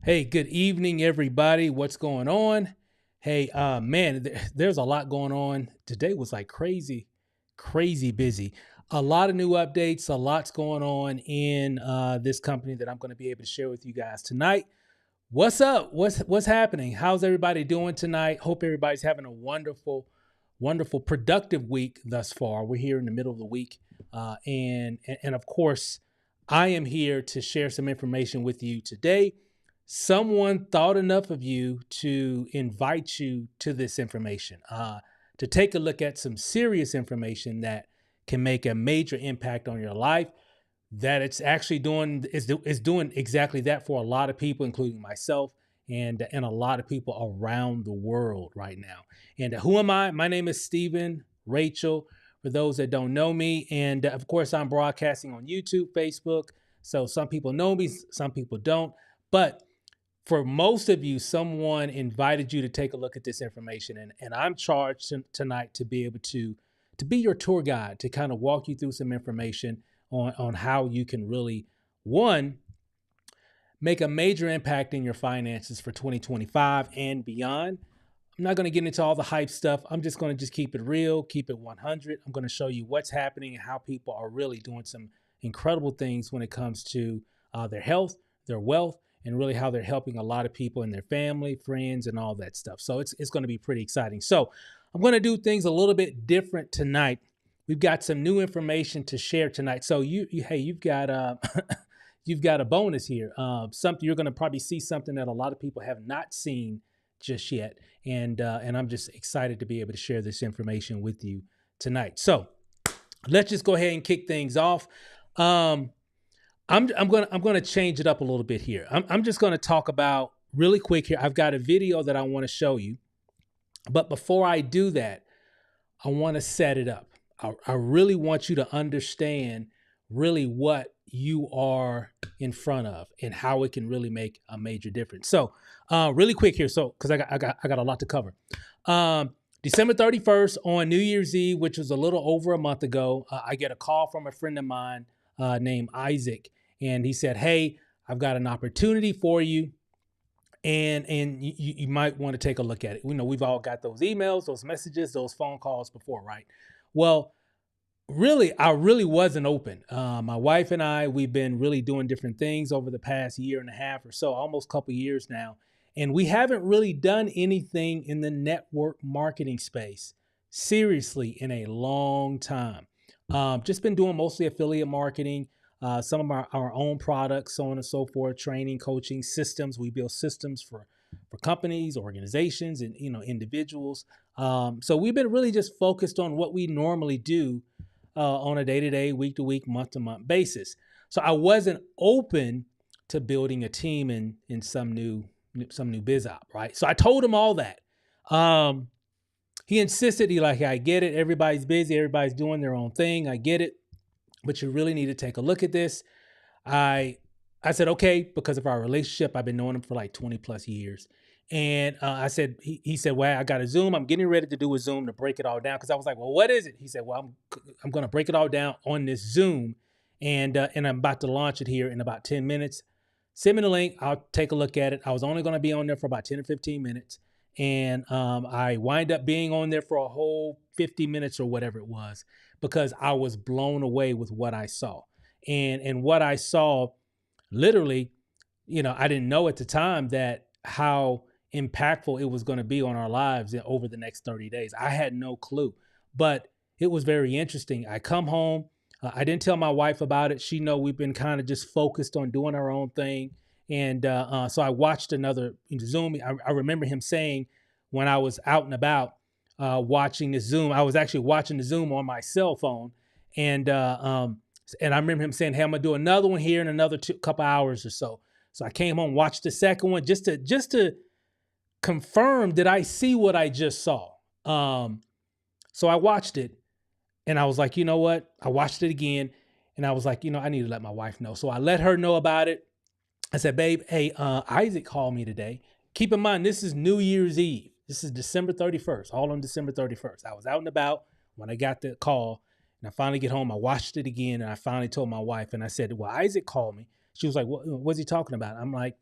Hey, good evening, everybody. What's going on? Hey, man, there's a lot going on. Today was like crazy, crazy busy. A lot of new updates, a lot's going on in this company that I'm going to be able to share with you guys tonight. What's up? What's happening? How's everybody doing tonight? Hope everybody's having a wonderful, wonderful, productive week thus far. We're here in the middle of the week, and of course, I am here to share some information with you today. Someone thought enough of you to invite you to this information, to take a look at some serious information that can make a major impact on your life. That it's actually is doing exactly that for a lot of people, including myself and a lot of people around the world right now. And who am I? My name is Stephen Rachel. For those that don't know me, and of course, I'm broadcasting on YouTube, Facebook. So some people know me, some people don't. But for most of you, someone invited you to take a look at this information, and I'm charged tonight to be able to be your tour guide, to kind of walk you through some information on how you can really, one, make a major impact in your finances for 2025 and beyond. I'm not going to get into all the hype stuff. I'm just going to just keep it real, keep it 100. I'm going to show you what's happening and how people are really doing some incredible things when it comes to their health, their wealth, and really how they're helping a lot of people and their family, friends, and all that stuff. So it's going to be pretty exciting. So I'm going to do things a little bit different tonight. We've got some new information to share tonight. So you've got you've got a bonus here. Something you're going to probably see something that a lot of people have not seen just yet, and I'm just excited to be able to share this information with you tonight. So let's just go ahead and kick things off. I'm gonna change it up a little bit here. I'm just gonna talk about really quick here. I've got a video that I want to show you, but before I do that, I want to set it up. I really want you to understand really what you are in front of and how it can really make a major difference. So, really quick here, so because I got a lot to cover. December 31st on New Year's Eve, which was a little over a month ago, I get a call from a friend of mine named Isaac, and he said, "Hey, I've got an opportunity for you, and you might want to take a look at it." You know, we've all got those emails, those messages, those phone calls before, right? Well, really, I really wasn't open. My wife and I, we've been really doing different things over the past year and a half or so, almost a couple years now. And we haven't really done anything in the network marketing space seriously in a long time. Just been doing mostly affiliate marketing, some of our own products, so on and so forth, training, coaching, systems. We build systems for companies, organizations, and individuals. So we've been really just focused on what we normally do on a day-to-day, week-to-week, month-to-month basis. So I wasn't open to building a team in some new biz op, right? So I told him all that. He insisted. I get it. Everybody's busy. Everybody's doing their own thing. I get it, but you really need to take a look at this. I said, okay, because of our relationship. I've been knowing him for like 20 plus years. And I said, he said, well, I got a Zoom. I'm getting ready to do a Zoom to break it all down. Cause I was like, well, what is it? He said, well, I'm going to break it all down on this Zoom. And I'm about to launch it here in about 10 minutes. Send me the link. I'll take a look at it. I was only going to be on there for about 10 or 15 minutes. And I wind up being on there for a whole 50 minutes or whatever it was, because I was blown away with what I saw. And what I saw, literally, I didn't know at the time that how impactful it was going to be on our lives over the next 30 days. I had no clue, but it was very interesting. I come home. I didn't tell my wife about it. She know we've been kind of just focused on doing our own thing. And so I watched another Zoom. I remember him saying when I was out and about watching the Zoom, I was actually watching the Zoom on my cell phone. And I remember him saying, hey, I'm going to do another one here in another couple hours or so. So I came home, watched the second one just to confirm, did I see what I just saw? So I watched it and I was like, you know what? I watched it again and I was like, I need to let my wife know. So I let her know about it. I said, babe, hey, Isaac called me today. Keep in mind, this is New Year's Eve. This is December 31st, all on December 31st. I was out and about when I got the call and I finally get home. I watched it again and I finally told my wife and I said, well, Isaac called me. She was like, what's he talking about? I'm like,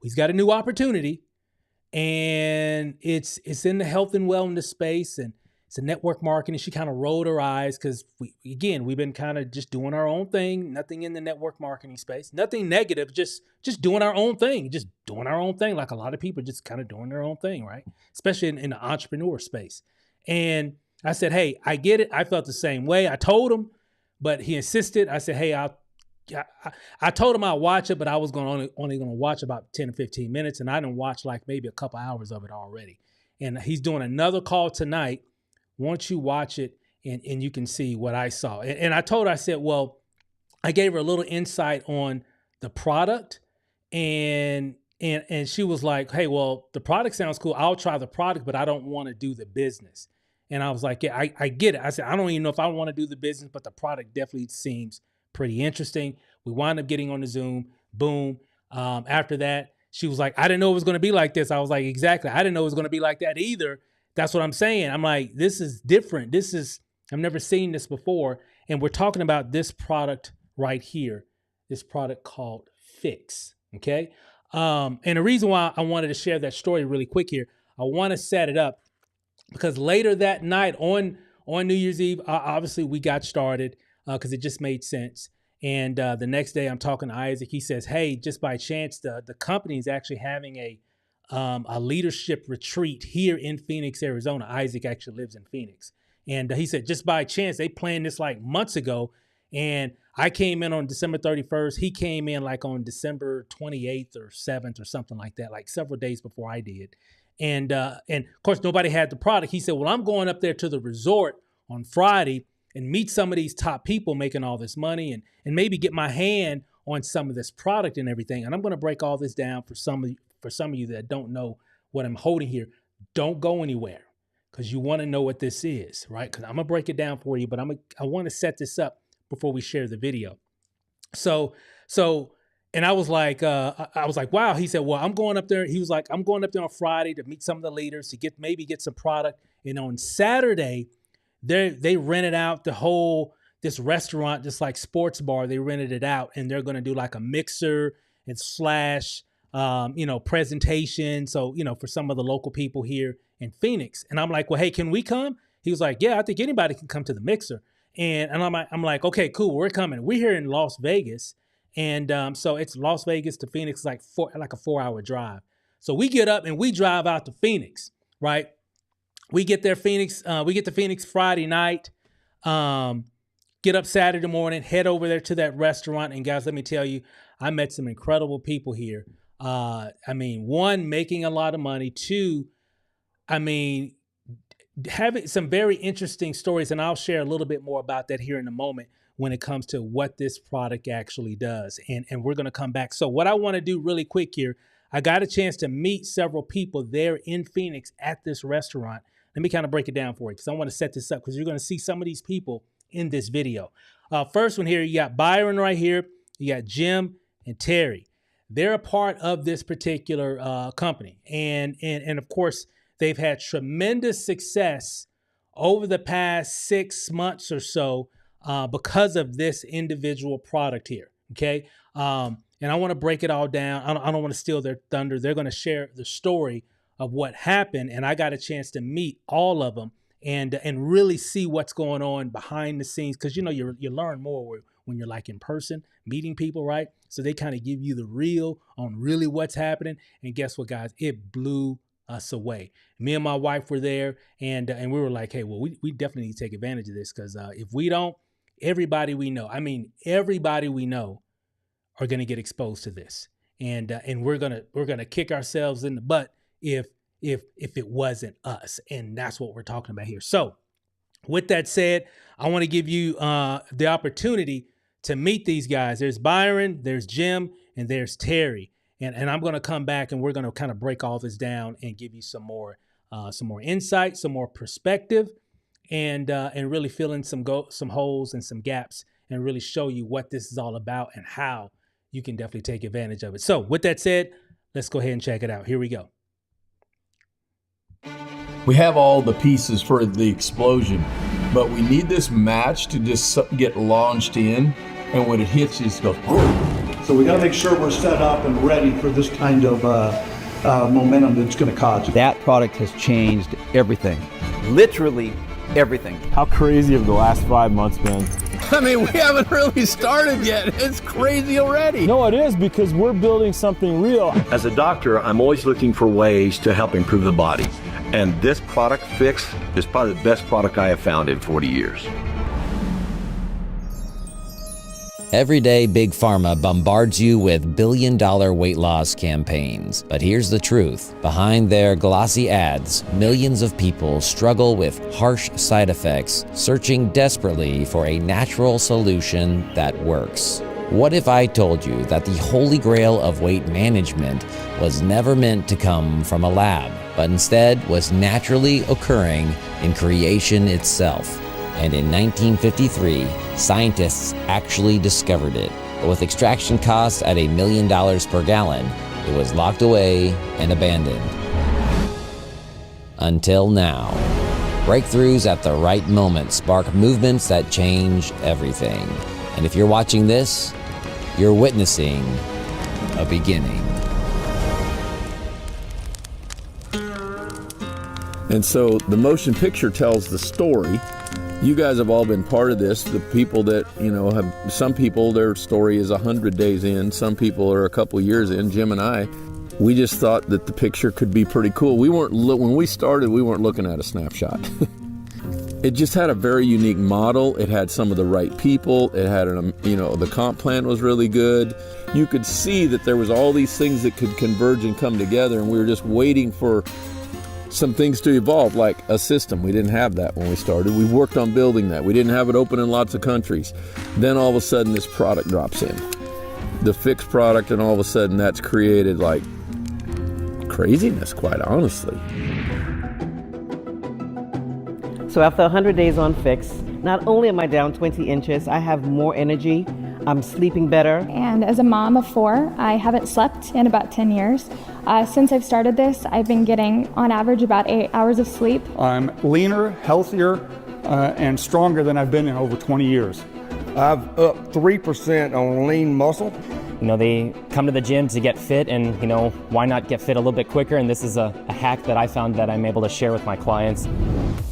he's got a new opportunity, and it's in the health and wellness space, and it's a network marketing. She kind of rolled her eyes because we've been kind of just doing our own thing, nothing in the network marketing space, nothing negative, just doing our own thing, like a lot of people just kind of doing their own thing, right? Especially in the entrepreneur space. And I said, hey, I get it. I felt the same way. I told him, but he insisted. I said, hey, I told him I'd watch it, but I was only going to watch about 10 or 15 minutes. And I didn't watch like maybe a couple hours of it already. And he's doing another call tonight. Once you watch it and you can see what I saw. And I told her, I said, well, I gave her a little insight on the product, and she was like, hey, well, the product sounds cool. I'll try the product, but I don't want to do the business. And I was like, yeah, I get it. I said, I don't even know if I want to do the business, but the product definitely seems pretty interesting. We wound up getting on the Zoom. Boom. After that, she was like, I didn't know it was going to be like this. I was like, exactly. I didn't know it was going to be like that either. That's what I'm saying. I'm like, this is different. I've never seen this before. And we're talking about this product right here, this product called Fix. Okay. And the reason why I wanted to share that story really quick here, I want to set it up because later that night on New Year's Eve, obviously we got started because it just made sense. And the next day I'm talking to Isaac. He says, hey, just by chance, the company is actually having a leadership retreat here in Phoenix, Arizona. Isaac actually lives in Phoenix. And he said, just by chance, they planned this like months ago. And I came in on December 31st. He came in like on December 28th or 7th or something like that, like several days before I did. And of course, nobody had the product. He said, well, I'm going up there to the resort on Friday and meet some of these top people making all this money and maybe get my hand on some of this product and everything. And I'm going to break all this down for some of you that don't know what I'm holding here. Don't go anywhere because you want to know what this is, right? Because I'm going to break it down for you, but I want to set this up before we share the video. So, and I was like, wow. He said, well, I'm going up there. He was like, I'm going up there on Friday to meet some of the leaders to get some product. And on Saturday, they rented out this restaurant, this like sports bar. They rented it out, and they're going to do like a mixer and slash, presentation. So, for some of the local people here in Phoenix. And I'm like, well, hey, can we come? He was like, yeah, I think anybody can come to the mixer. And I'm like, okay, cool. We're coming. We're here in Las Vegas. And so it's Las Vegas to Phoenix, like a 4-hour drive. So we get up and we drive out to Phoenix, right? We get to Phoenix Friday night, get up Saturday morning, head over there to that restaurant. And guys, let me tell you, I met some incredible people here. One, making a lot of money. Two, having some very interesting stories. And I'll share a little bit more about that here in a moment when it comes to what this product actually does. And we're going to come back. So what I want to do really quick here, I got a chance to meet several people there in Phoenix at this restaurant. Let me kind of break it down for you because I want to set this up because you're going to see some of these people in this video. First one here, you got Byron right here. You got Jim and Terry. They're a part of this particular company. And of course, they've had tremendous success over the past 6 months or so because of this individual product here, okay? And I want to break it all down. I don't want to steal their thunder. They're going to share the story of what happened, and I got a chance to meet all of them and really see what's going on behind the scenes because, you learn more when you're like in person, meeting people, right? So they kind of give you the real on really what's happening. And guess what, guys? It blew us away. Me and my wife were there, and we were like, hey, well, we definitely need to take advantage of this because if we don't, everybody we know are going to get exposed to this, and we're gonna kick ourselves in the butt if it wasn't us, and that's what we're talking about here. So, with that said, I want to give you the opportunity to meet these guys. There's Byron, there's Jim, and there's Terry. And I'm going to come back and we're going to kind of break all this down and give you some more insight, some more perspective, and really fill in some holes and some gaps and really show you what this is all about and how you can definitely take advantage of it. So with that said, let's go ahead and check it out. Here we go. We have all the pieces for the explosion, but we need this match to just get launched in, and when it hits, it just goes. So we got to make sure we're set up and ready for this kind of momentum that's going to cause. That product has changed everything. Literally everything. How crazy have the last 5 months been? I mean, we haven't really started yet. It's crazy already. No, it is, because we're building something real. As a doctor, I'm always looking for ways to help improve the body. And this product, Fix, is probably the best product I have found in 40 years. Every day, Big Pharma bombards you with billion-dollar weight loss campaigns. But here's the truth. Behind their glossy ads, millions of people struggle with harsh side effects, searching desperately for a natural solution that works. What if I told you that the holy grail of weight management was never meant to come from a lab, but instead was naturally occurring in creation itself? And in 1953, scientists actually discovered it. But with extraction costs at $1 million per gallon, it was locked away and abandoned. Until now. Breakthroughs at the right moment spark movements that change everything. And if you're watching this, you're witnessing a beginning. And so the motion picture tells the story. You guys have all been part of this. The people that, have, some people, their story is 100 days in. Some people are a couple years in. Jim and I, we just thought that the picture could be pretty cool. When we started, we weren't looking at a snapshot. It just had a very unique model. It had some of the right people. It had, the comp plan was really good. You could see that there was all these things that could converge and come together, and we were just waiting for some things to evolve, like a system. We didn't have that when we started. We worked on building that. We didn't have it open in lots of countries. Then all of a sudden this product drops in. The Fix product, and all of a sudden that's created like craziness, quite honestly. So after 100 days on Fix, not only am I down 20 inches, I have more energy, I'm sleeping better. And as a mom of 4, I haven't slept in about 10 years. Since I've started this, I've been getting, on average, about 8 hours of sleep. I'm leaner, healthier, and stronger than I've been in over 20 years. I've upped 3% on lean muscle. They come to the gym to get fit, and, why not get fit a little bit quicker? And this is a hack that I found that I'm able to share with my clients.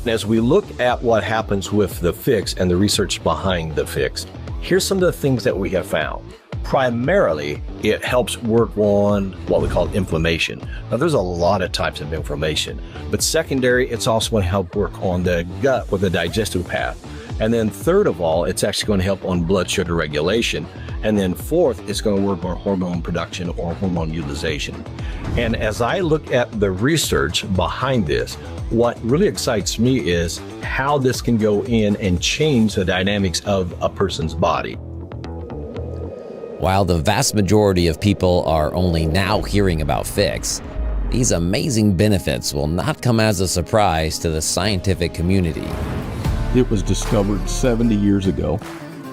As we look at what happens with the Fix and the research behind the Fix, here's some of the things that we have found. Primarily, it helps work on what we call inflammation. Now, there's a lot of types of inflammation, but secondary, it's also going to help work on the gut or the digestive path. And then third of all, it's actually going to help on blood sugar regulation. And then fourth, it's going to work on hormone production or hormone utilization. And as I look at the research behind this, what really excites me is how this can go in and change the dynamics of a person's body. While the vast majority of people are only now hearing about Fix, these amazing benefits will not come as a surprise to the scientific community. It was discovered 70 years ago,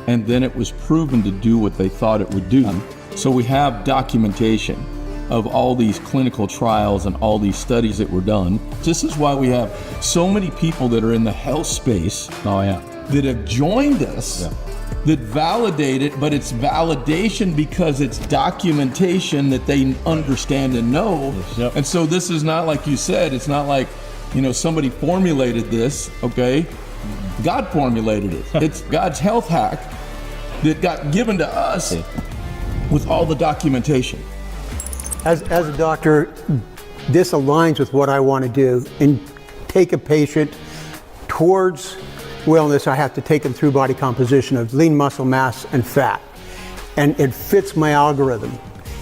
and then it was proven to do what they thought it would do. So we have documentation of all these clinical trials and all these studies that were done. This is why we have so many people that are in the health space that have joined us, that validate it, but it's validation because it's documentation that they understand and know. And so this is not like you said, it's not like, somebody formulated this, okay? God formulated it. It's God's health hack that got given to us with all the documentation. As a doctor, this aligns with what I want to do and take a patient towards wellness. I have to take them through body composition of lean muscle mass and fat. And it fits my algorithm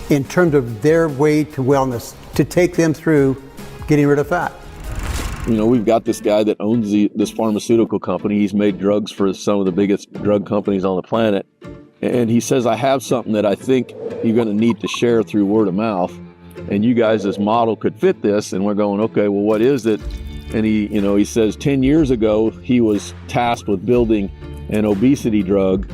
in terms of their way to wellness, to take them through getting rid of fat. We've got this guy that owns this pharmaceutical company. He's made drugs for some of the biggest drug companies on the planet. And he says, I have something that I think you're going to need to share through word of mouth. And you guys, this model could fit this. And we're going, okay, well, what is it? And he says 10 years ago, he was tasked with building an obesity drug.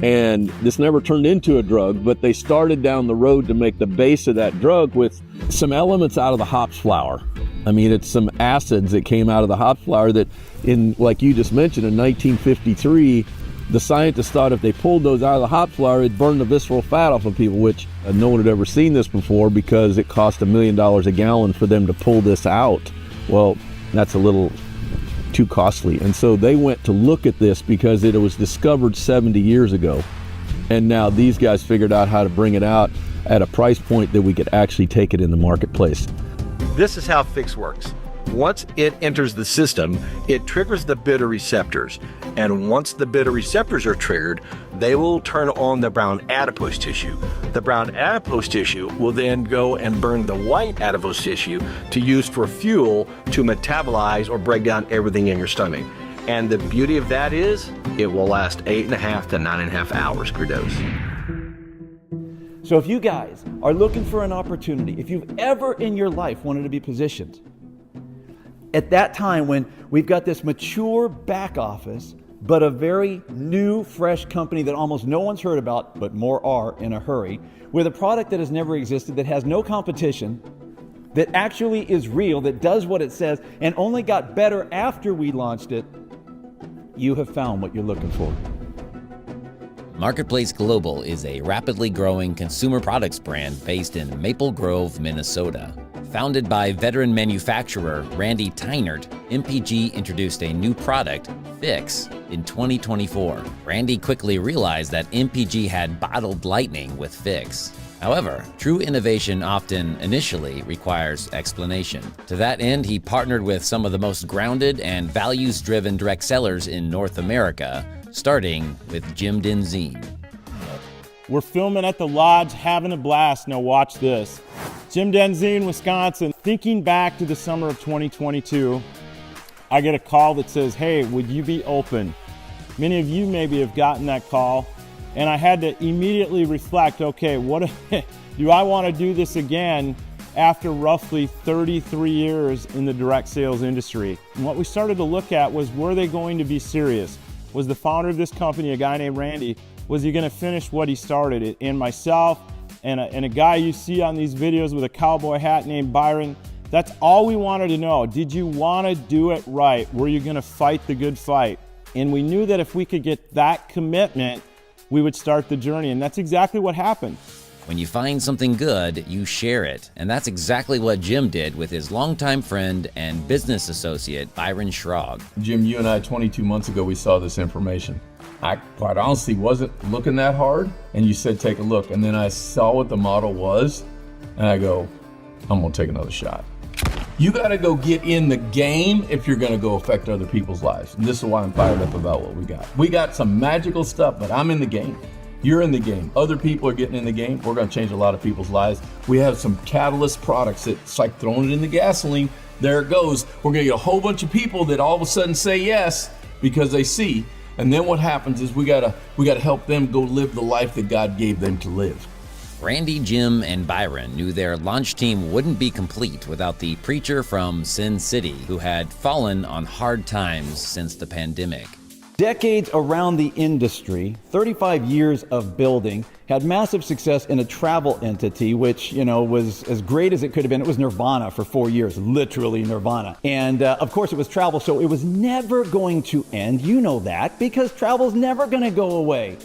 And this never turned into a drug, but they started down the road to make the base of that drug with some elements out of the hops flour. I mean, it's some acids that came out of the hops flour that, like you just mentioned, in 1953, The scientists thought if they pulled those out of the hop flower, it'd burn the visceral fat off of people, which no one had ever seen this before because it cost $1 million a gallon for them to pull this out. Well, that's a little too costly. And so they went to look at this because it was discovered 70 years ago. And now these guys figured out how to bring it out at a price point that we could actually take it in the marketplace. This is how Fix works. Once it enters the system, it triggers the bitter receptors. And once the bitter receptors are triggered, they will turn on the brown adipose tissue. The brown adipose tissue will then go and burn the white adipose tissue to use for fuel to metabolize or break down everything in your stomach. And the beauty of that is it will last 8.5 to 9.5 hours per dose. So if you guys are looking for an opportunity, if you've ever in your life wanted to be positioned at that time when we've got this mature back office, but a very new, fresh company that almost no one's heard about, but more are in a hurry, with a product that has never existed, that has no competition, that actually is real, that does what it says, and only got better after we launched it, you have found what you're looking for. Marketplace Global is a rapidly growing consumer products brand based in Maple Grove, Minnesota. Founded by veteran manufacturer Randy Tynert, MPG introduced a new product, Fix, in 2024. Randy quickly realized that MPG had bottled lightning with Fix. However, true innovation often initially requires explanation. To that end, he partnered with some of the most grounded and values-driven direct sellers in North America, starting with Jim Denzine. We're filming at the lodge, having a blast. Now watch this. Jim Denzine, Wisconsin. Thinking back to the summer of 2022, I get a call that says, hey, would you be open? Many of you maybe have gotten that call, and I had to immediately reflect, okay, what do I want to do this again after roughly 33 years in the direct sales industry? And what we started to look at was, were they going to be serious? Was the founder of this company, a guy named Randy, was he going to finish what he started? And myself and a guy you see on these videos with a cowboy hat named Byron, that's all we wanted to know. Did you want to do it right? Were you going to fight the good fight? And we knew that if we could get that commitment, we would start the journey. And that's exactly what happened. When you find something good, you share it. And that's exactly what Jim did with his longtime friend and business associate, Byron Schrog. Jim, you and I, 22 months ago, we saw this information. I quite honestly wasn't looking that hard, and you said, take a look. And then I saw what the model was, and I go, I'm gonna take another shot. You gotta go get in the game if you're gonna go affect other people's lives. And this is why I'm fired up about what we got. We got some magical stuff, but I'm in the game. You're in the game. Other people are getting in the game. We're gonna change a lot of people's lives. We have some catalyst products that's like throwing it in the gasoline. There it goes. We're gonna get a whole bunch of people that all of a sudden say yes because they see. And then what happens is we gotta help them go live the life that God gave them to live. Randy, Jim, and Byron knew their launch team wouldn't be complete without the preacher from Sin City, who had fallen on hard times since the pandemic. Decades around the industry, 35 years of building, had massive success in a travel entity, which, was as great as it could have been. It was Nirvana for 4 years, literally Nirvana. And of course it was travel, so it was never going to end. You know that, because travel's never going to go away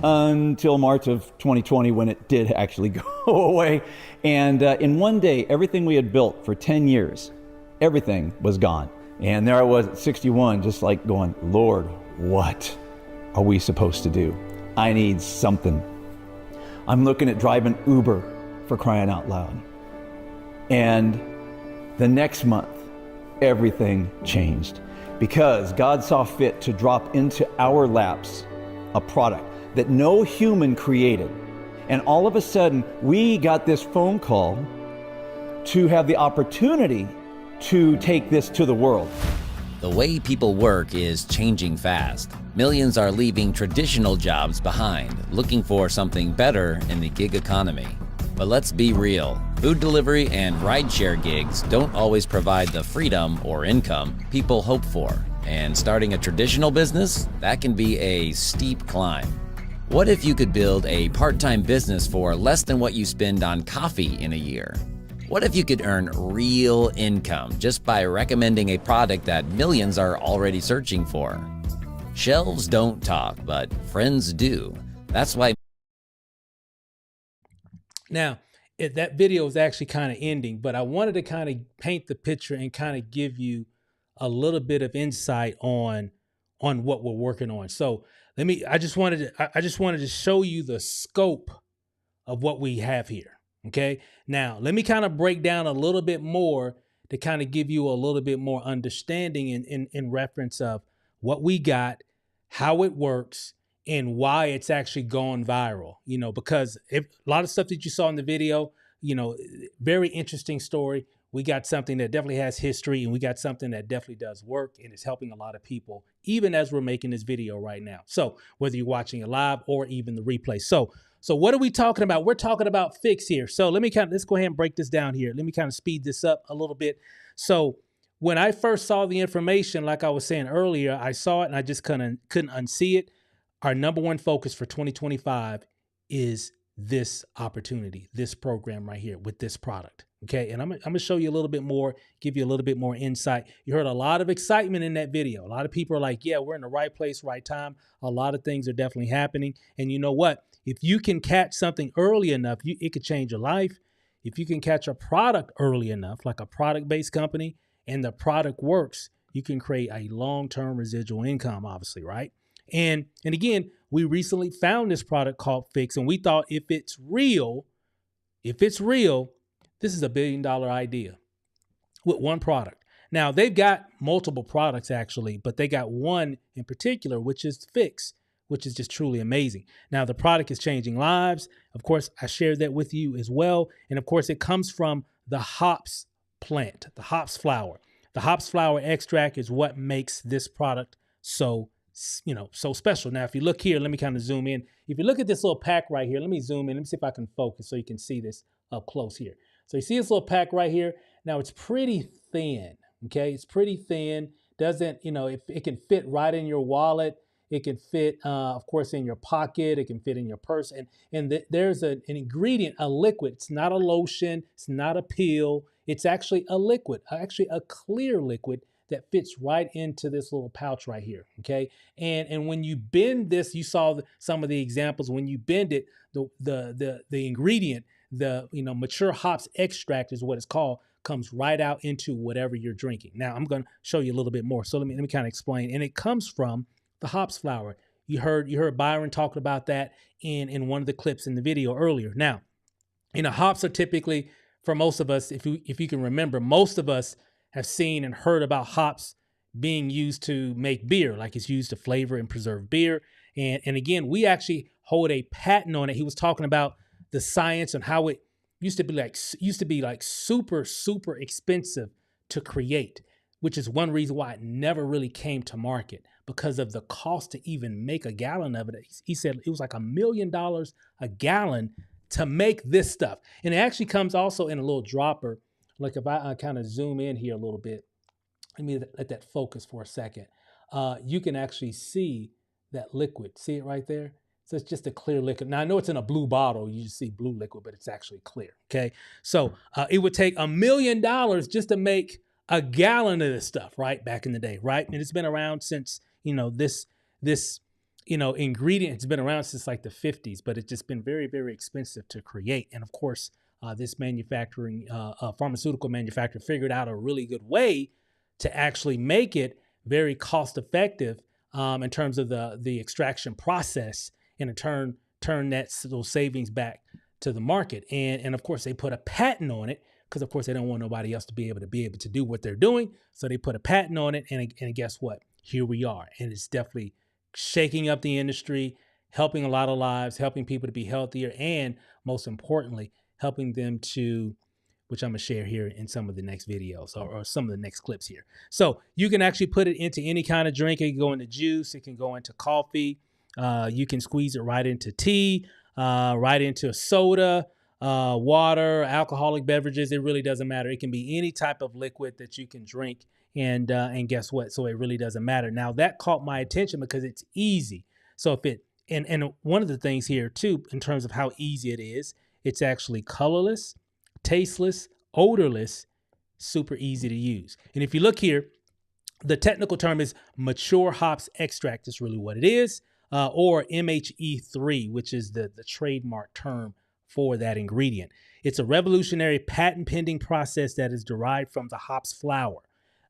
until March of 2020, when it did actually go away. And in one day, everything we had built for 10 years, everything was gone. And there I was at 61, just like going, Lord, what are we supposed to do? I need something. I'm looking at driving Uber, for crying out loud. And the next month, everything changed, because God saw fit to drop into our laps a product that no human created. And all of a sudden, we got this phone call to have the opportunity to take this to the world. The way people work is changing fast. Millions are leaving traditional jobs behind, looking for something better in the gig economy. But let's be real, food delivery and rideshare gigs don't always provide the freedom or income people hope for. And starting a traditional business, that can be a steep climb. What if you could build a part-time business for less than what you spend on coffee in a year? What if you could earn real income just by recommending a product that millions are already searching for? Shelves don't talk, but friends do. That's why. Now, that video is actually kind of ending, but I wanted to kind of paint the picture and kind of give you a little bit of insight on what we're working on. So I just wanted to show you the scope of what we have here. Okay. Now let me kind of break down a little bit more to kind of give you a little bit more understanding in reference of what we got, how it works, and why it's actually gone viral. Because a lot of stuff that you saw in the video, very interesting story. We got something that definitely has history, and we got something that definitely does work and is helping a lot of people, even as we're making this video right now. So whether you're watching it live or even the replay. So what are we talking about? We're talking about Fix here. So let's go ahead and break this down here. Let me kind of speed this up a little bit. So when I first saw the information, like I was saying earlier, I saw it and I just couldn't unsee it. Our number one focus for 2025 is this opportunity, this program right here with this product. Okay. And I'm going to show you a little bit more, give you a little bit more insight. You heard a lot of excitement in that video. A lot of people are like, yeah, we're in the right place, right time. A lot of things are definitely happening. And you know what? If you can catch something early enough, it could change your life. If you can catch a product early enough, like a product-based company, and the product works, you can create a long-term residual income, obviously, right? And again, we recently found this product called Fix, and we thought if it's real, this is $1 billion idea with one product. Now, they've got multiple products actually, but they got one in particular, which is Fix, which is just truly amazing. Now, the product is changing lives. Of course, I shared that with you as well. And of course, it comes from the hops plant, the hops flower. The hops flower extract is what makes this product so special. Now, if you look here, let me kind of zoom in. If you look at this little pack right here, let me zoom in. Let me see if I can focus so you can see this up close here. So you see this little pack right here. Now, it's pretty thin, okay? It's pretty thin. Doesn't, it can fit right in your wallet. It can fit, of course, in your pocket. It can fit in your purse. And there's an ingredient, a liquid. It's not a lotion. It's not a pill. It's actually a liquid, actually a clear liquid that fits right into this little pouch right here, okay? And when you bend this, you saw some of the examples. When you bend it, the ingredient, mature hops extract is what it's called, comes right out into whatever you're drinking. Now, I'm going to show you a little bit more. So let me kind of explain. And it comes from the hops flower. You heard Byron talking about that in one of the clips in the video earlier. Now, hops are typically, for most of us, if you can remember, most of us have seen and heard about hops being used to make beer, like it's used to flavor and preserve beer. And again, we actually hold a patent on it. He was talking about the science and how it used to be like super, super expensive to create, which is one reason why it never really came to market, because of the cost to even make a gallon of it. He said it was like $1 million a gallon to make this stuff. And it actually comes also in a little dropper. Like if I kind of zoom in here a little bit, let me let that focus for a second. You can actually see that liquid. See it right there? So it's just a clear liquid. Now I know it's in a blue bottle. You just see blue liquid, but it's actually clear, okay? So it would take $1 million just to make a gallon of this stuff, right? Back in the day, right? And it's been around since, this ingredient has been around since like the 50s, but it's just been very, very expensive to create. And of course, this pharmaceutical manufacturer figured out a really good way to actually make it very cost effective in terms of the extraction process, and in turn those savings back to the market. And of course, they put a patent on it because, of course, they don't want nobody else to be able to do what they're doing. So they put a patent on it, and guess what? Here we are. And it's definitely shaking up the industry, helping a lot of lives, helping people to be healthier, and most importantly, helping them to, which I'm going to share here in some of the next videos or some of the next clips here. So you can actually put it into any kind of drink. It can go into juice. It can go into coffee. You can squeeze it right into tea, right into soda, water, alcoholic beverages. It really doesn't matter. It can be any type of liquid that you can drink. And guess what? So it really doesn't matter. Now that caught my attention because it's easy. So and one of the things here too, in terms of how easy it is, it's actually colorless, tasteless, odorless, super easy to use. And if you look here, The technical term is mature hops extract, is really what it is, or MHE3, which is the trademark term for that ingredient. It's a revolutionary patent pending process that is derived from the hops flower.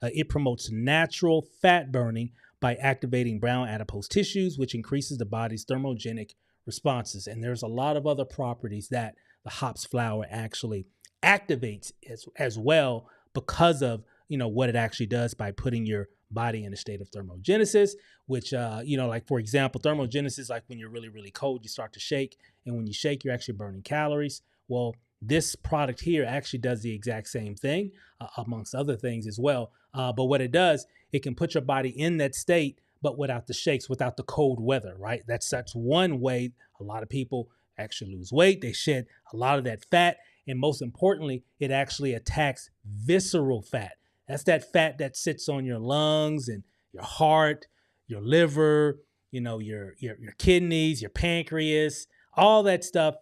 It promotes natural fat burning by activating brown adipose tissues, which increases the body's thermogenic responses. And there's a lot of other properties that the hops flower actually activates as well because of what it actually does by putting your body in a state of thermogenesis, which like for example, thermogenesis, like when you're really, really cold, you start to shake, and when you shake, you're actually burning calories. Well, this product here actually does the exact same thing, amongst other things as well. But what it does, it can put your body in that state, but without the shakes, without the cold weather, right? That's one way a lot of people actually lose weight. They shed a lot of that fat. And most importantly, it actually attacks visceral fat. That's that fat that sits on your lungs and your heart, your liver, your kidneys, your pancreas, all that stuff,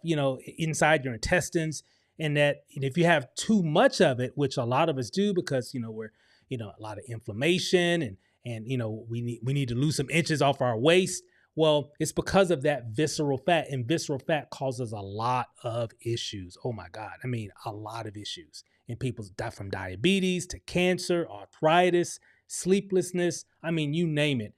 inside your intestines. And that if you have too much of it, which a lot of us do because, we're, a lot of inflammation and we need to lose some inches off our waist. Well, it's because of that visceral fat, and visceral fat causes a lot of issues. Oh my God. I mean, a lot of issues. And people die from diabetes to cancer, arthritis, sleeplessness. I mean, you name it.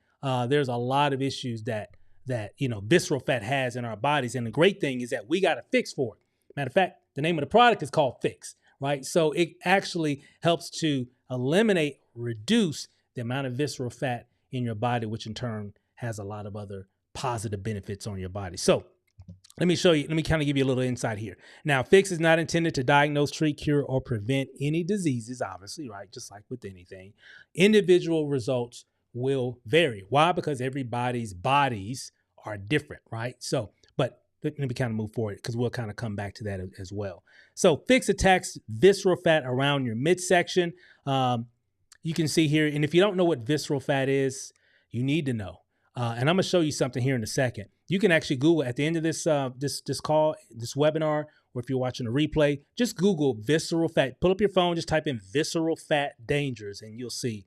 There's a lot of issues that visceral fat has in our bodies. And the great thing is that we got a fix for it. Matter of fact, the name of the product is called Fix, right? So it actually helps to eliminate, reduce the amount of visceral fat in your body, which in turn has a lot of other positive benefits on your body. So let me kind of give you a little insight here. Now, Fix is not intended to diagnose, treat, cure, or prevent any diseases, obviously, right? Just like with anything. Individual results will vary. Why? Because everybody's bodies are different, right? So, but let me kind of move forward because we'll kind of come back to that as well. So Fix attacks visceral fat around your midsection. You can see here, and if you don't know what visceral fat is, you need to know. And I'm going to show you something here in a second. You can actually Google at the end of this call, this webinar, or if you're watching a replay, just Google visceral fat. Pull up your phone, just type in visceral fat dangers, and you'll see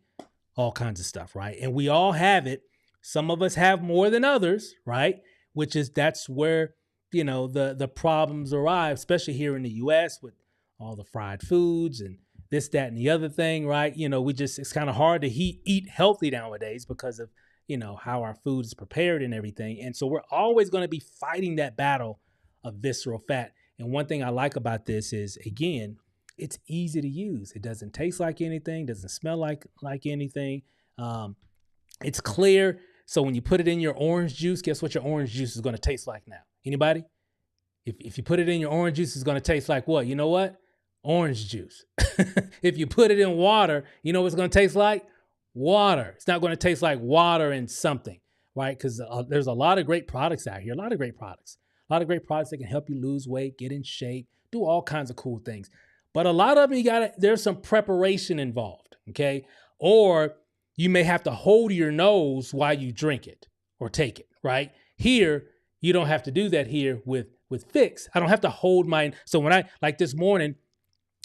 all kinds of stuff, right? And we all have it. Some of us have more than others, right? That's where, the problems arise, especially here in the U.S. with all the fried foods and this, that, and the other thing, right? It's kind of hard to eat healthy nowadays because of, how our food is prepared and everything. And so we're always going to be fighting that battle of visceral fat. And one thing I like about this is, again, it's easy to use. It doesn't taste like anything, doesn't smell like anything. It's clear. So when you put it in your orange juice, guess what your orange juice is going to taste like now? Anybody? If you put it in your orange juice, it's going to taste like what? You know what? Orange juice. If you put it in water, you know what it's going to taste like? Water. It's not going to taste like water and something, right? Because there's a lot of great products out here, a lot of great products that can help you lose weight, get in shape, do all kinds of cool things. But a lot of them, there's some preparation involved, okay? Or you may have to hold your nose while you drink it or take it, right? Here, you don't have to do that here with Fix. I don't have to hold mine. So this morning,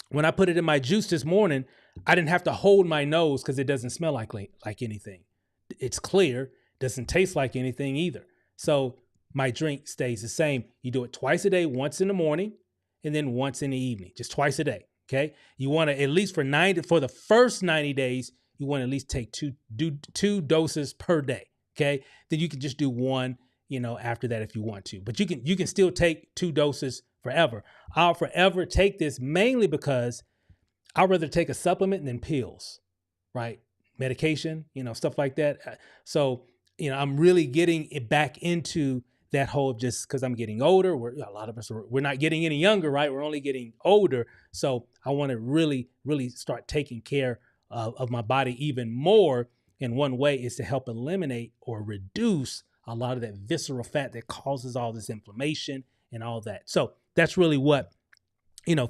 when I put it in my juice this morning, I didn't have to hold my nose because it doesn't smell like anything. It's clear, doesn't taste like anything either. So my drink stays the same. You do it twice a day, once in the morning, and then once in the evening, just twice a day. Okay. You want to, at least for the first 90 days, you want to at least take two doses per day. Okay. Then you can just do one, after that if you want to, but you can still take 2 doses forever. I'll forever take this mainly because I'd rather take a supplement than pills, right? Medication, stuff like that. So, I'm really getting it back into that whole, just because I'm getting older. A lot of us we're not getting any younger, right? We're only getting older. So I want to really, really start taking care of my body even more. And one way is to help eliminate or reduce a lot of that visceral fat that causes all this inflammation and all that. So that's really what,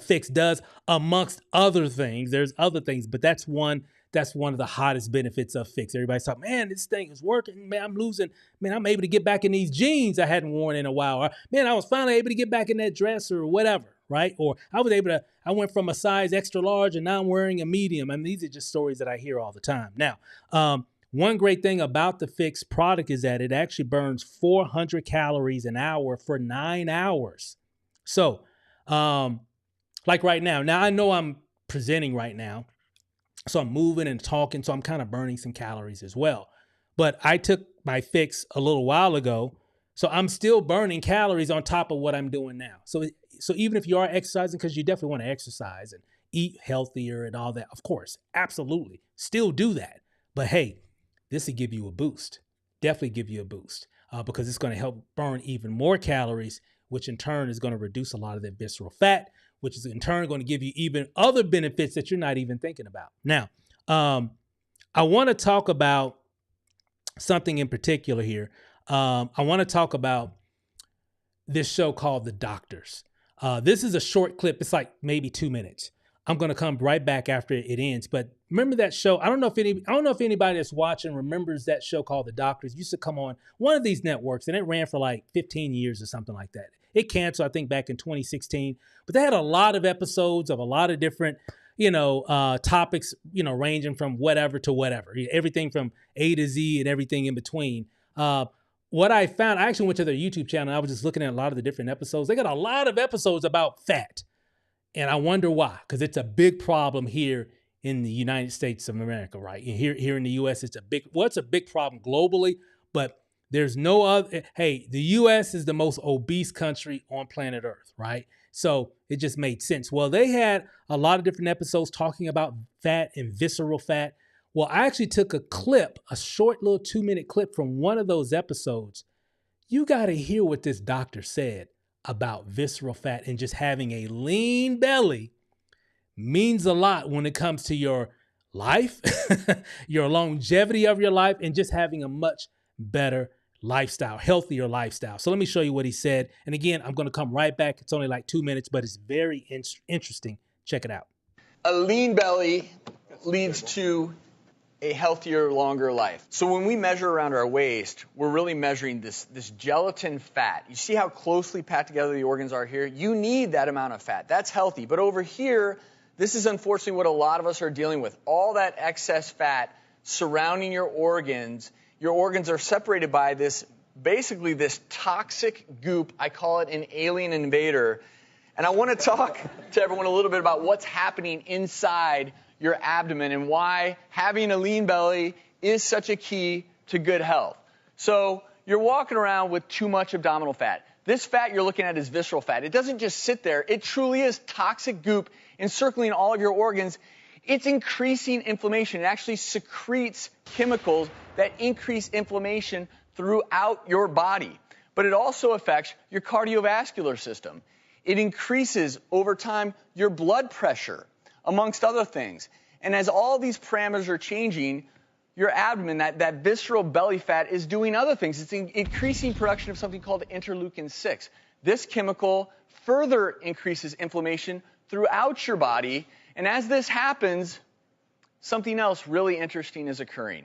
Fix does, amongst other things. There's other things, but that's one of the hottest benefits of Fix. Everybody's talking, man, this thing is working. Man, I'm able to get back in these jeans I hadn't worn in a while. Or, man, I was finally able to get back in that dress or whatever, right? Or I went from a size extra large and now I'm wearing a medium. I mean, these are just stories that I hear all the time. Now, one great thing about the Fix product is that it actually burns 400 calories an hour for 9 hours. So, like right now I know I'm presenting right now, so I'm moving and talking, so I'm kind of burning some calories as well. But I took my Fix a little while ago, so I'm still burning calories on top of what I'm doing now. So even if you are exercising, because you definitely want to exercise and eat healthier and all that, of course, absolutely, still do that. But hey, this will give you a boost, definitely give you a boost, because it's going to help burn even more calories, which in turn is going to reduce a lot of that visceral fat, which is in turn going to give you even other benefits that you're not even thinking about. Now, I want to talk about something in particular here. I want to talk about this show called The Doctors. This is a short clip. It's like maybe 2 minutes. I'm going to come right back after it ends. But remember that show? I don't know if anybody that's watching remembers that show called The Doctors. It used to come on one of these networks, and it ran for like 15 years or something like that. It canceled, I think, back in 2016. But they had a lot of episodes of a lot of different, topics, ranging from whatever to whatever, everything from A to Z and everything in between. What I found, I actually went to their YouTube channel. And I was just looking at a lot of the different episodes. They got a lot of episodes about fat. And I wonder why, because it's a big problem here in the United States of America, right? And here in the U.S., it's a big problem globally, but there's no other. Hey, the U.S. is the most obese country on planet Earth, right? So it just made sense. Well, they had a lot of different episodes talking about fat and visceral fat. Well, I actually took a short little 2-minute clip from one of those episodes. You got to hear what this doctor said about visceral fat, and just having a lean belly means a lot when it comes to your life, your longevity of your life, and just having a much better lifestyle, healthier lifestyle. So let me show you what he said. And again, I'm going to come right back. It's only like 2 minutes, but it's very interesting. Check it out. A lean belly leads to a healthier, longer life. So when we measure around our waist, we're really measuring this gelatin fat. You see how closely packed together the organs are here? You need that amount of fat. That's healthy. But over here, this is unfortunately what a lot of us are dealing with. All that excess fat surrounding your organs. Your organs are separated by basically this toxic goop. I call it an alien invader. And I want to talk to everyone a little bit about what's happening inside your abdomen and why having a lean belly is such a key to good health. So you're walking around with too much abdominal fat. This fat you're looking at is visceral fat. It doesn't just sit there. It truly is toxic goop encircling all of your organs. It's increasing inflammation. It actually secretes chemicals that increase inflammation throughout your body. But it also affects your cardiovascular system. It increases over time your blood pressure, amongst other things. And as all these parameters are changing, your abdomen, that visceral belly fat, is doing other things. It's increasing production of something called interleukin-6. This chemical further increases inflammation throughout your body. And as this happens, something else really interesting is occurring.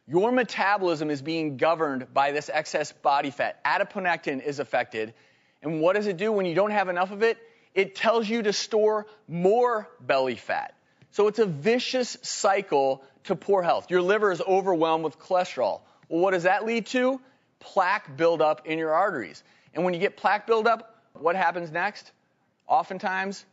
Your metabolism is being governed by this excess body fat. Adiponectin is affected. And what does it do when you don't have enough of it? It tells you to store more belly fat. So it's a vicious cycle to poor health. Your liver is overwhelmed with cholesterol. Well, what does that lead to? Plaque buildup in your arteries. And when you get plaque buildup, what happens next? Oftentimes,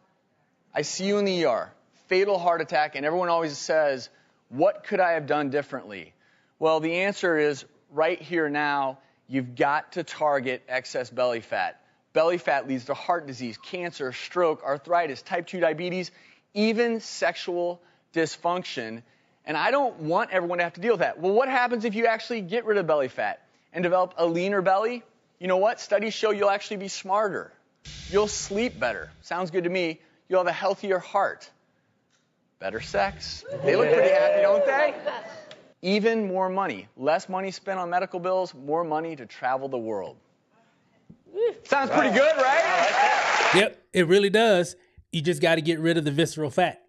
I see you in the ER, fatal heart attack, and everyone always says, what could I have done differently? Well, the answer is right here now, you've got to target excess belly fat. Belly fat leads to heart disease, cancer, stroke, arthritis, type 2 diabetes, even sexual dysfunction. And I don't want everyone to have to deal with that. Well, what happens if you actually get rid of belly fat and develop a leaner belly? You know what? Studies show you'll actually be smarter. You'll sleep better. Sounds good to me. You'll have a healthier heart. Better sex. They look pretty happy, don't they? Even more money. Less money spent on medical bills, more money to travel the world. Sounds pretty good, right? Yep, it really does. You just got to get rid of the visceral fat.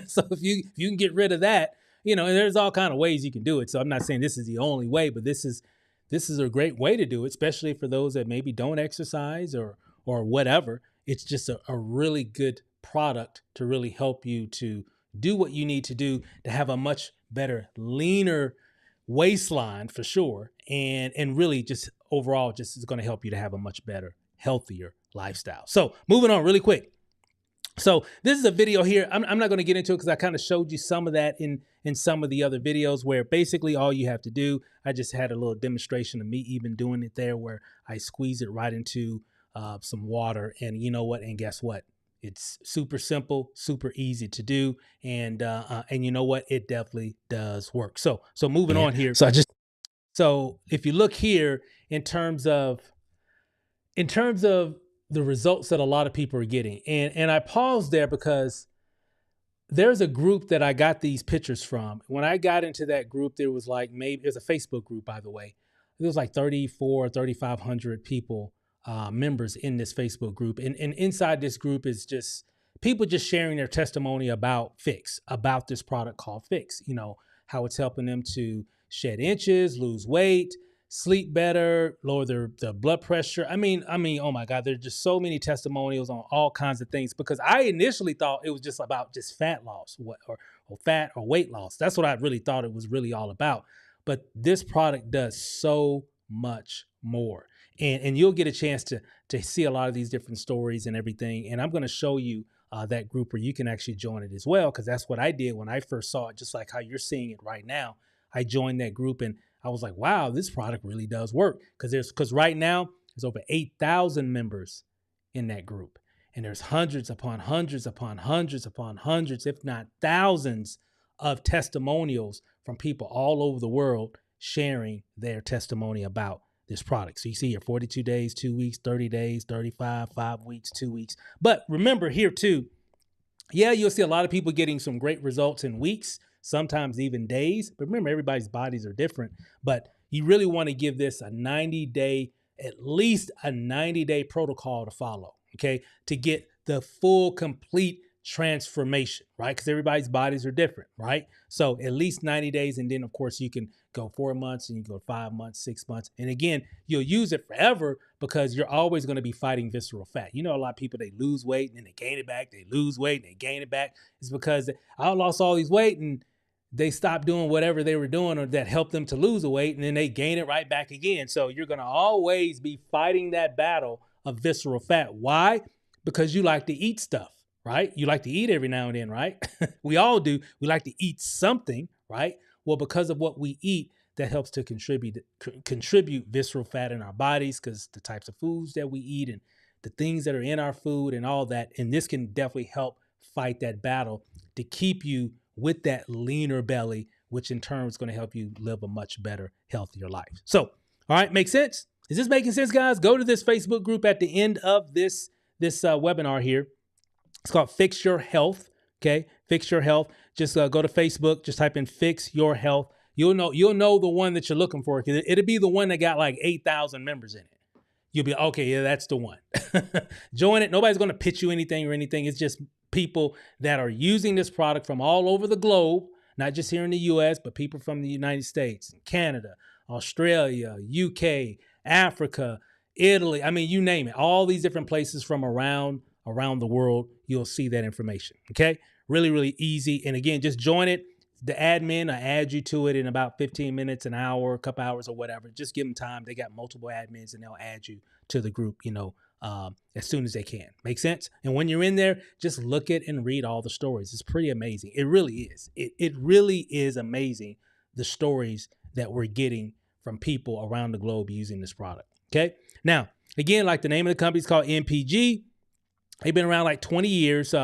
So if you can get rid of that, and there's all kind of ways you can do it. So I'm not saying this is the only way, but this is a great way to do it, especially for those that maybe don't exercise or whatever. it's just a really good product to really help you to do what you need to do to have a much better, leaner waistline for sure. And really just overall just is going to help you to have a much better, healthier lifestyle. So moving on really quick. So this is a video here. I'm not going to get into it because I kind of showed you some of that in some of the other videos where basically all you have to do, I just had a little demonstration of me even doing it there where I squeeze it right into some water, and you know what? And guess what? It's super simple, super easy to do, and you know what? It definitely does work. So moving on here. So if you look here in terms of the results that a lot of people are getting, and I paused there because there's a group that I got these pictures from. When I got into that group, there was like maybe it was a Facebook group, by the way. There was like 3,500 people, members in this Facebook group. And inside this group is just people just sharing their testimony about Fix, about this product called Fix, you know, how it's helping them to shed inches, lose weight, sleep better, lower their blood pressure. I mean, oh my God, there's just so many testimonials on all kinds of things because I initially thought it was just about just fat loss or fat or weight loss. That's what I really thought it was really all about. But this product does so much more. And you'll get a chance to see a lot of these different stories and everything. And I'm going to show you that group where you can actually join it as well, because that's what I did when I first saw it, just like how you're seeing it right now. I joined that group and I was like, wow, this product really does work. Because right now there's over 8,000 members in that group. And there's hundreds upon hundreds upon hundreds upon hundreds, if not thousands of testimonials from people all over the world sharing their testimony about this product. So you see here 42 days, 2 weeks, 30 days, 35, 5 weeks, 2 weeks. But remember here too, yeah, you'll see a lot of people getting some great results in weeks, sometimes even days. But remember, everybody's bodies are different. But you really want to give this a 90-day, at least a 90-day protocol to follow, okay, to get the full, complete transformation, right? Because everybody's bodies are different, right? So at least 90 days. And then, of course, you can go 4 months and you go 5 months, 6 months. And again, you'll use it forever because you're always going to be fighting visceral fat. You know, a lot of people, they lose weight and then they gain it back. They lose weight and they gain it back. It's because I lost all these weight and they stopped doing whatever they were doing or that helped them to lose the weight, and then they gain it right back again. So you're going to always be fighting that battle of visceral fat. Why? Because you like to eat stuff, right? You like to eat every now and then, right? We all do. We like to eat something, right? Well, because of what we eat, that helps to contribute visceral fat in our bodies, because the types of foods that we eat and the things that are in our food and all that. And this can definitely help fight that battle to keep you with that leaner belly, which in turn is going to help you live a much better, healthier life. So, all right, make sense? Is this making sense, guys? Go to this Facebook group at the end of this webinar here. It's called Fix Your Health. Okay, Fix Your Health. Just go to Facebook. Just type in Fix Your Health. You'll know the one that you're looking for. It'll be the one that got like 8,000 members in it. You'll be okay. Yeah, that's the one. Join it. Nobody's going to pitch you anything or anything. It's just people that are using this product from all over the globe, not just here in the US, but people from the United States, Canada, Australia, UK, Africa, Italy. I mean, you name it. All these different places from around the world, you'll see that information. Okay? Really, really easy. And again, just join it. The admin will add you to it in about 15 minutes, an hour, a couple hours or whatever. Just give them time. They got multiple admins and they'll add you to the group, as soon as they can. Make sense? And when you're in there, just look at and read all the stories. It's pretty amazing. It really is. It really is amazing, the stories that we're getting from people around the globe using this product. Okay. Now, again, like the name of the company is called MPG. They've been around like 20 years,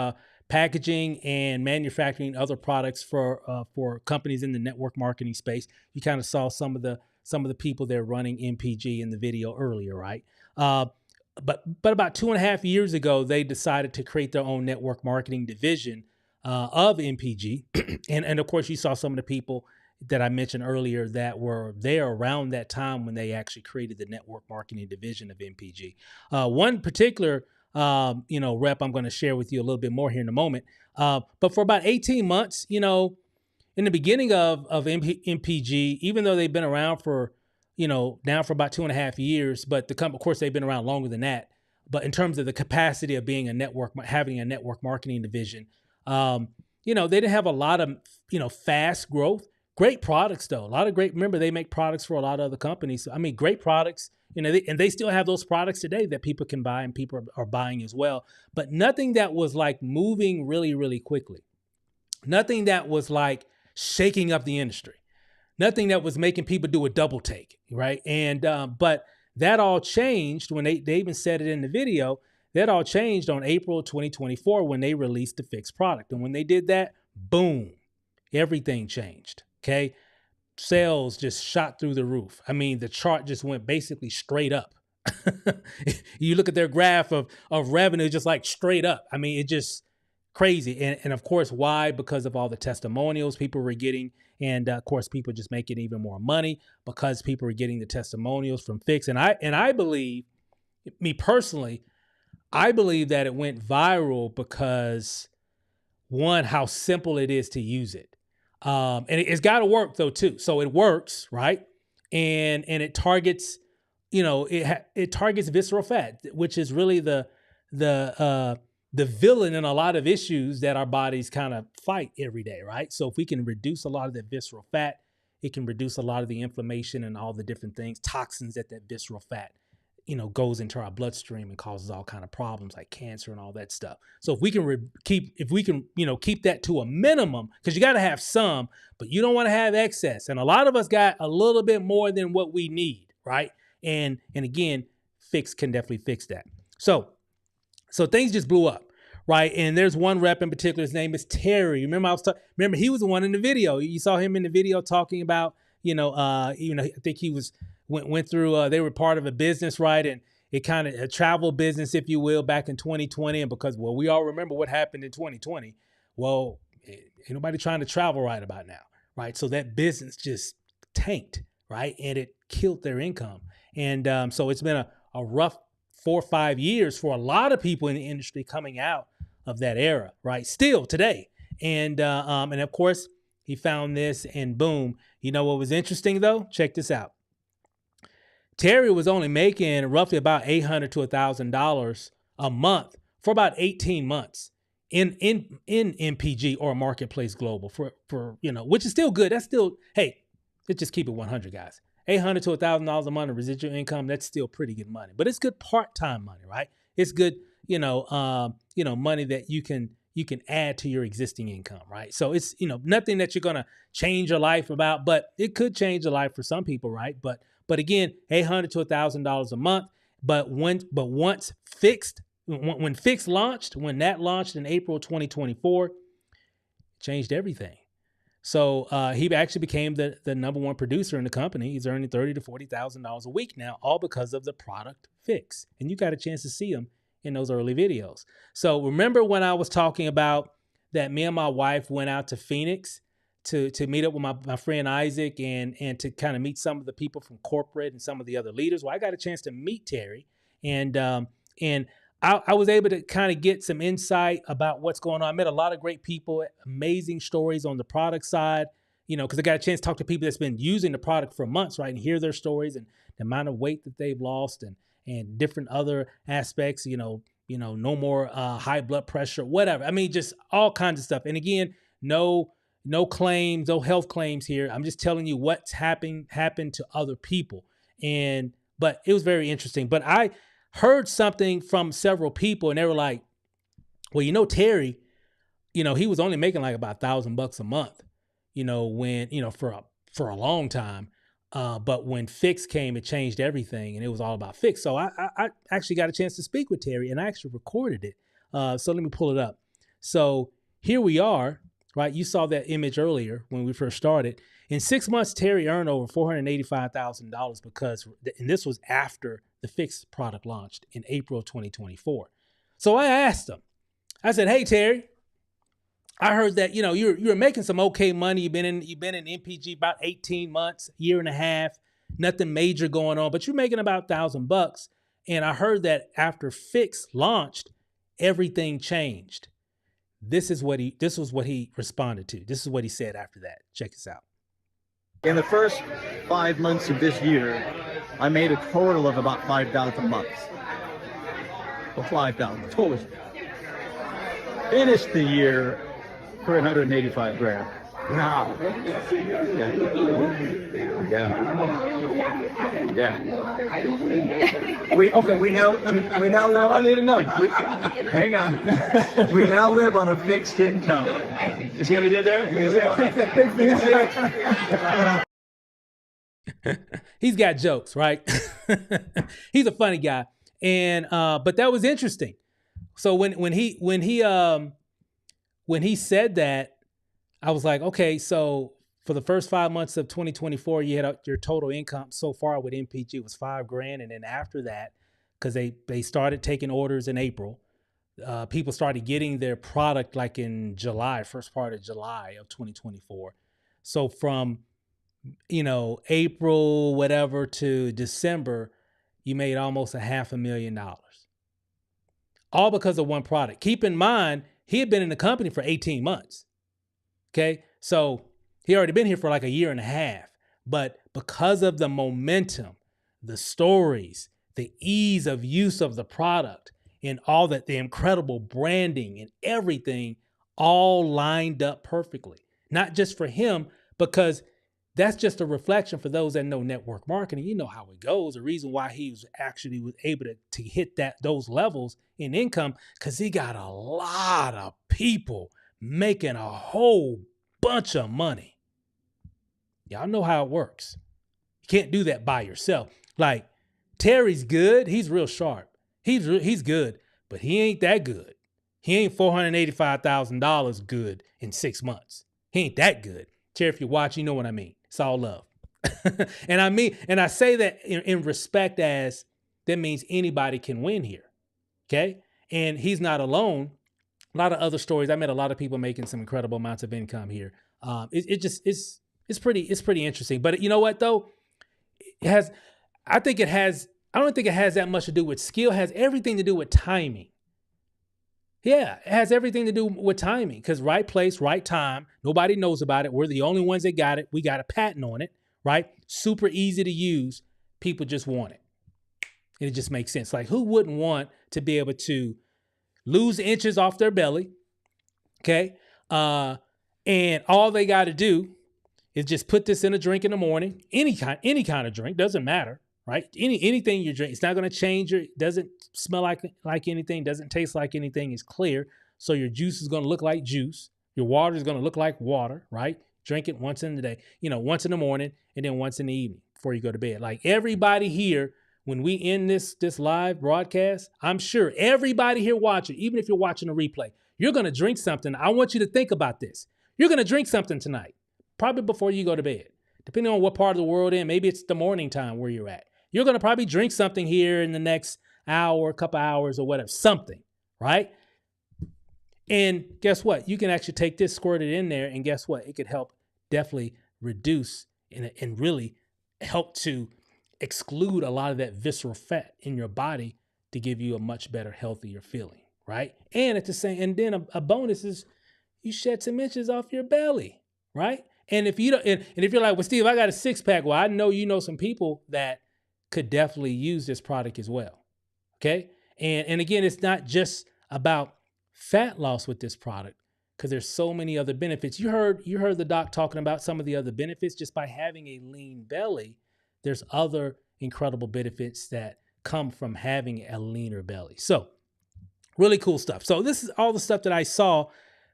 packaging and manufacturing other products for companies in the network marketing space. You kind of saw some of the people there running MPG in the video earlier, right? But about 2.5 years ago, they decided to create their own network marketing division of MPG. and of course, you saw some of the people that I mentioned earlier that were there around that time when they actually created the network marketing division of MPG. One particular rep I'm going to share with you a little bit more here in a moment. But for about 18 months, in the beginning of MPG, even though they've been around for, now for about 2.5 years, but of course they've been around longer than that. But in terms of the capacity of being a network, having a network marketing division, they didn't have a lot of, fast growth. Great products though. Remember they make products for a lot of other companies. I mean, great products, and they still have those products today that people can buy and people are buying as well. But nothing that was like moving really, really quickly. Nothing that was like shaking up the industry. Nothing that was making people do a double take, right? And but that all changed when they even said it in the video. That all changed on April 2024 when they released the fixed product. And when they did that, boom, everything changed. Okay. Sales just shot through the roof. I mean, the chart just went basically straight up. You look at their graph of revenue, just like straight up. I mean, it just crazy. And of course, why? Because of all the testimonials people were getting. And of course, people just making even more money because people were getting the testimonials from Fix. And I believe, me personally, I believe that it went viral because, one, how simple it is to use it. And it's got to work though too. So it works, right? And it targets, it targets visceral fat, which is really the villain in a lot of issues that our bodies kind of fight every day, right? So if we can reduce a lot of that visceral fat, it can reduce a lot of the inflammation and all the different things, toxins that visceral fat, goes into our bloodstream and causes all kind of problems like cancer and all that stuff. So if we can keep that to a minimum, because you got to have some, but you don't want to have excess. And a lot of us got a little bit more than what we need, right? And again, Fix can definitely fix that. So things just blew up, right? And there's one rep in particular. His name is Terry. Remember he was the one in the video. You saw him in the video talking about, I think he went through. They were part of a business, right? And it kind of a travel business, if you will, back in 2020. And because, we all remember what happened in 2020. Well, ain't nobody trying to travel right about now, right? So that business just tanked, right? And it killed their income. And so it's been a rough 4 or 5 years for a lot of people in the industry coming out of that era, right? Still today. And of course, he found this and boom. You know what was interesting though? Check this out. Terry was only making roughly about $800 to $1,000 a month for about 18 months in MPG or Marketplace Global for which is still good. That's still, hey, let's just keep it 100, guys. $800 to $1,000 a month of residual income, that's still pretty good money. But it's good part-time money, right? It's good, money that you can add to your existing income, right? So it's, nothing that you're going to change your life about, but it could change your life for some people, right? But again, $800 to $1,000 a month. But once Fixed, when Fix launched, when that launched in April 2024, it changed everything. So he actually became the number one producer in the company. He's earning $30,000 to $40,000 a week now, all because of the product Fix. And you got a chance to see him in those early videos. So remember when I was talking about that me and my wife went out to Phoenix to meet up with my friend Isaac and to kind of meet some of the people from corporate and some of the other leaders? Well, I got a chance to meet Terry and I was able to kind of get some insight about what's going on. I met a lot of great people, amazing stories on the product side, because I got a chance to talk to people that's been using the product for months, right? And hear their stories and the amount of weight that they've lost and different other aspects, no more high blood pressure, whatever. I mean, just all kinds of stuff. And again, no claims, no health claims here. I'm just telling you what's happened to other people. But it was very interesting. But I heard something from several people and they were like, well, Terry, he was only making like about $1,000 a month, when, for a long time. But when Fix came, it changed everything and it was all about Fix. So I actually got a chance to speak with Terry and I actually recorded it. So let me pull it up. So here we are. Right, you saw that image earlier when we first started. In 6 months, Terry earned over $485,000 and this was after the Fix product launched in April of 2024. So I asked him, I said, "Hey Terry, I heard that you're making some okay money. You've been in MPG about 18 months, year and a half, nothing major going on, but you're making about $1,000. And I heard that after Fix launched, everything changed." This was what he responded to. This is what he said after that. Check this out. In the first 5 months of this year, I made a total of about $5,000 a month. for 5,000 total. Finished the year for 185 grand. Now, yeah. We now know. I need to know. Hang on. We now live on a fixed income. You see what we did there? He's got jokes, right? He's a funny guy, and but that was interesting. So when he said that, I was like, okay, so for the first 5 months of 2024, you had your total income so far with MPG was $5,000, and then after that, because they started taking orders in April, people started getting their product like in July, first part of July of 2024. So from April whatever to December, you made almost $500,000, all because of one product. Keep in mind, he had been in the company for 18 months. Okay, so he already been here for like a year and a half, but because of the momentum, the stories, the ease of use of the product, and all that, the incredible branding and everything all lined up perfectly. Not just for him, because that's just a reflection for those that know network marketing. You know how it goes. The reason why he was able to hit those levels in income, because he got a lot of people making a whole bunch of money. Y'all know how it works. You can't do that by yourself. Like Terry's good. He's real sharp. He's good, but he ain't that good. He ain't $485,000 good in 6 months. He ain't that good. Terry, if you watch, you know what I mean. It's all love. And I say that in respect, as that means anybody can win here. Okay. And he's not alone. A lot of other stories. I met a lot of people making some incredible amounts of income here. It's pretty interesting. But you know what though? I don't think it has that much to do with skill. It has everything to do with timing. Yeah, it has everything to do with timing, because right place, right time. Nobody knows about it. We're the only ones that got it. We got a patent on it, right? Super easy to use. People just want it. And it just makes sense. Like, who wouldn't want to be able to lose inches off their belly, okay? And all they got to do is just put this in a drink in the morning. Any kind of drink, doesn't matter, right? Anything you drink, it's not going to change doesn't smell like anything, doesn't taste like anything. It's clear. So your juice is going to look like juice. Your water is going to look like water, right? Drink it once in the day, once in the morning and then once in the evening before you go to bed. Like everybody here, when we end this live broadcast, I'm sure everybody here watching, even if you're watching a replay, you're going to drink something. I want you to think about this. You're going to drink something tonight, probably before you go to bed, depending on what part of the world in. Maybe it's the morning time where you're at. You're going to probably drink something here in the next hour, couple hours or whatever, something, right? And guess what? You can actually take this, squirt it in there, and guess what? It could help definitely reduce and really help to exclude a lot of that visceral fat in your body to give you a much better, healthier feeling, right? And at the same, and then a bonus is you shed some inches off your belly, right? And if you don't, and if you're like, well, Steve, I got a 6-pack. Well, I know you know some people that could definitely use this product as well. Okay. And again, it's not just about fat loss with this product, because there's so many other benefits. You heard the doc talking about some of the other benefits. Just by having a lean belly, there's other incredible benefits that come from having a leaner belly. So really cool stuff. So this is all the stuff that I saw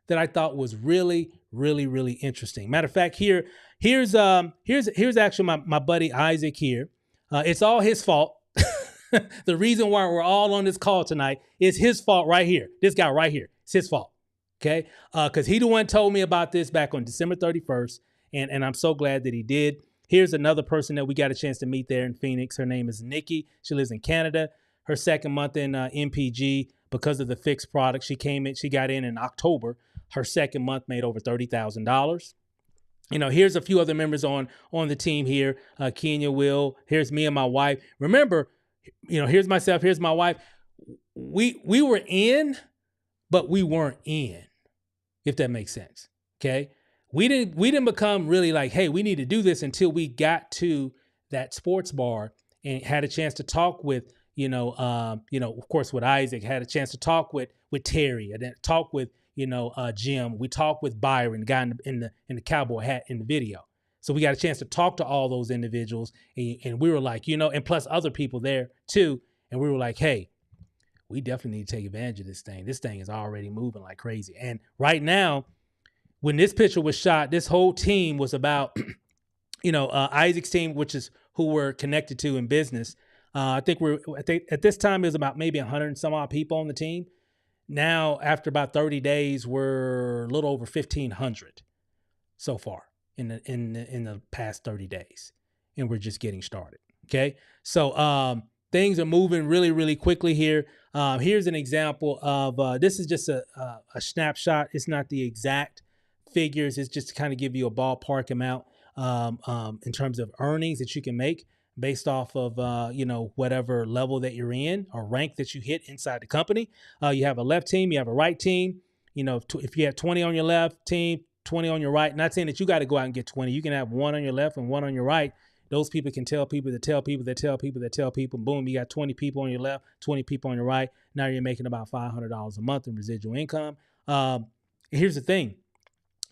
that I thought was really, really, really interesting. Matter of fact, here's actually my buddy Isaac here. It's all his fault. The reason why we're all on this call tonight is his fault right here. This guy right here. It's his fault. Okay. Because he the one told me about this back on December 31st. And I'm so glad that he did. Here's another person that we got a chance to meet there in Phoenix. Her name is Nikki. She lives in Canada. Her second month in MPG because of the fixed product. She got in October. Her second month made over $30,000. Here's a few other members on the team here. Kenya, Will. Here's me and my wife. Remember, here's myself. Here's my wife. We were in, but we weren't in, if that makes sense. Okay. We didn't become really like, hey, we need to do this until we got to that sports bar and had a chance to talk with, Of course, with Isaac, had a chance to talk with Terry, and then talk with, Jim. We talked with Byron, the guy in the cowboy hat in the video. So we got a chance to talk to all those individuals, and we were like, and plus other people there too. And we were like, hey, we definitely need to take advantage of this thing. This thing is already moving like crazy. And right now, when this picture was shot, this whole team was about, Isaac's team, which is who we're connected to in business. I think at this time it was about maybe 100 and some odd people on the team. Now, after about 30 days, we're a little over 1,500 so far in the past 30 days, and we're just getting started. Okay, so things are moving really, really quickly here. Here's an example of this is just a snapshot. It's not the exact figures. It's just to kind of give you a ballpark amount in terms of earnings that you can make based off of, whatever level that you're in or rank that you hit inside the company. You have a left team, you have a right team. If you have 20 on your left team, 20 on your right, not saying that you got to go out and get 20. You can have one on your left and one on your right. Those people can tell people that tell people that tell people that tell people. Boom, you got 20 people on your left, 20 people on your right. Now you're making about $500 a month in residual income. Here's the thing.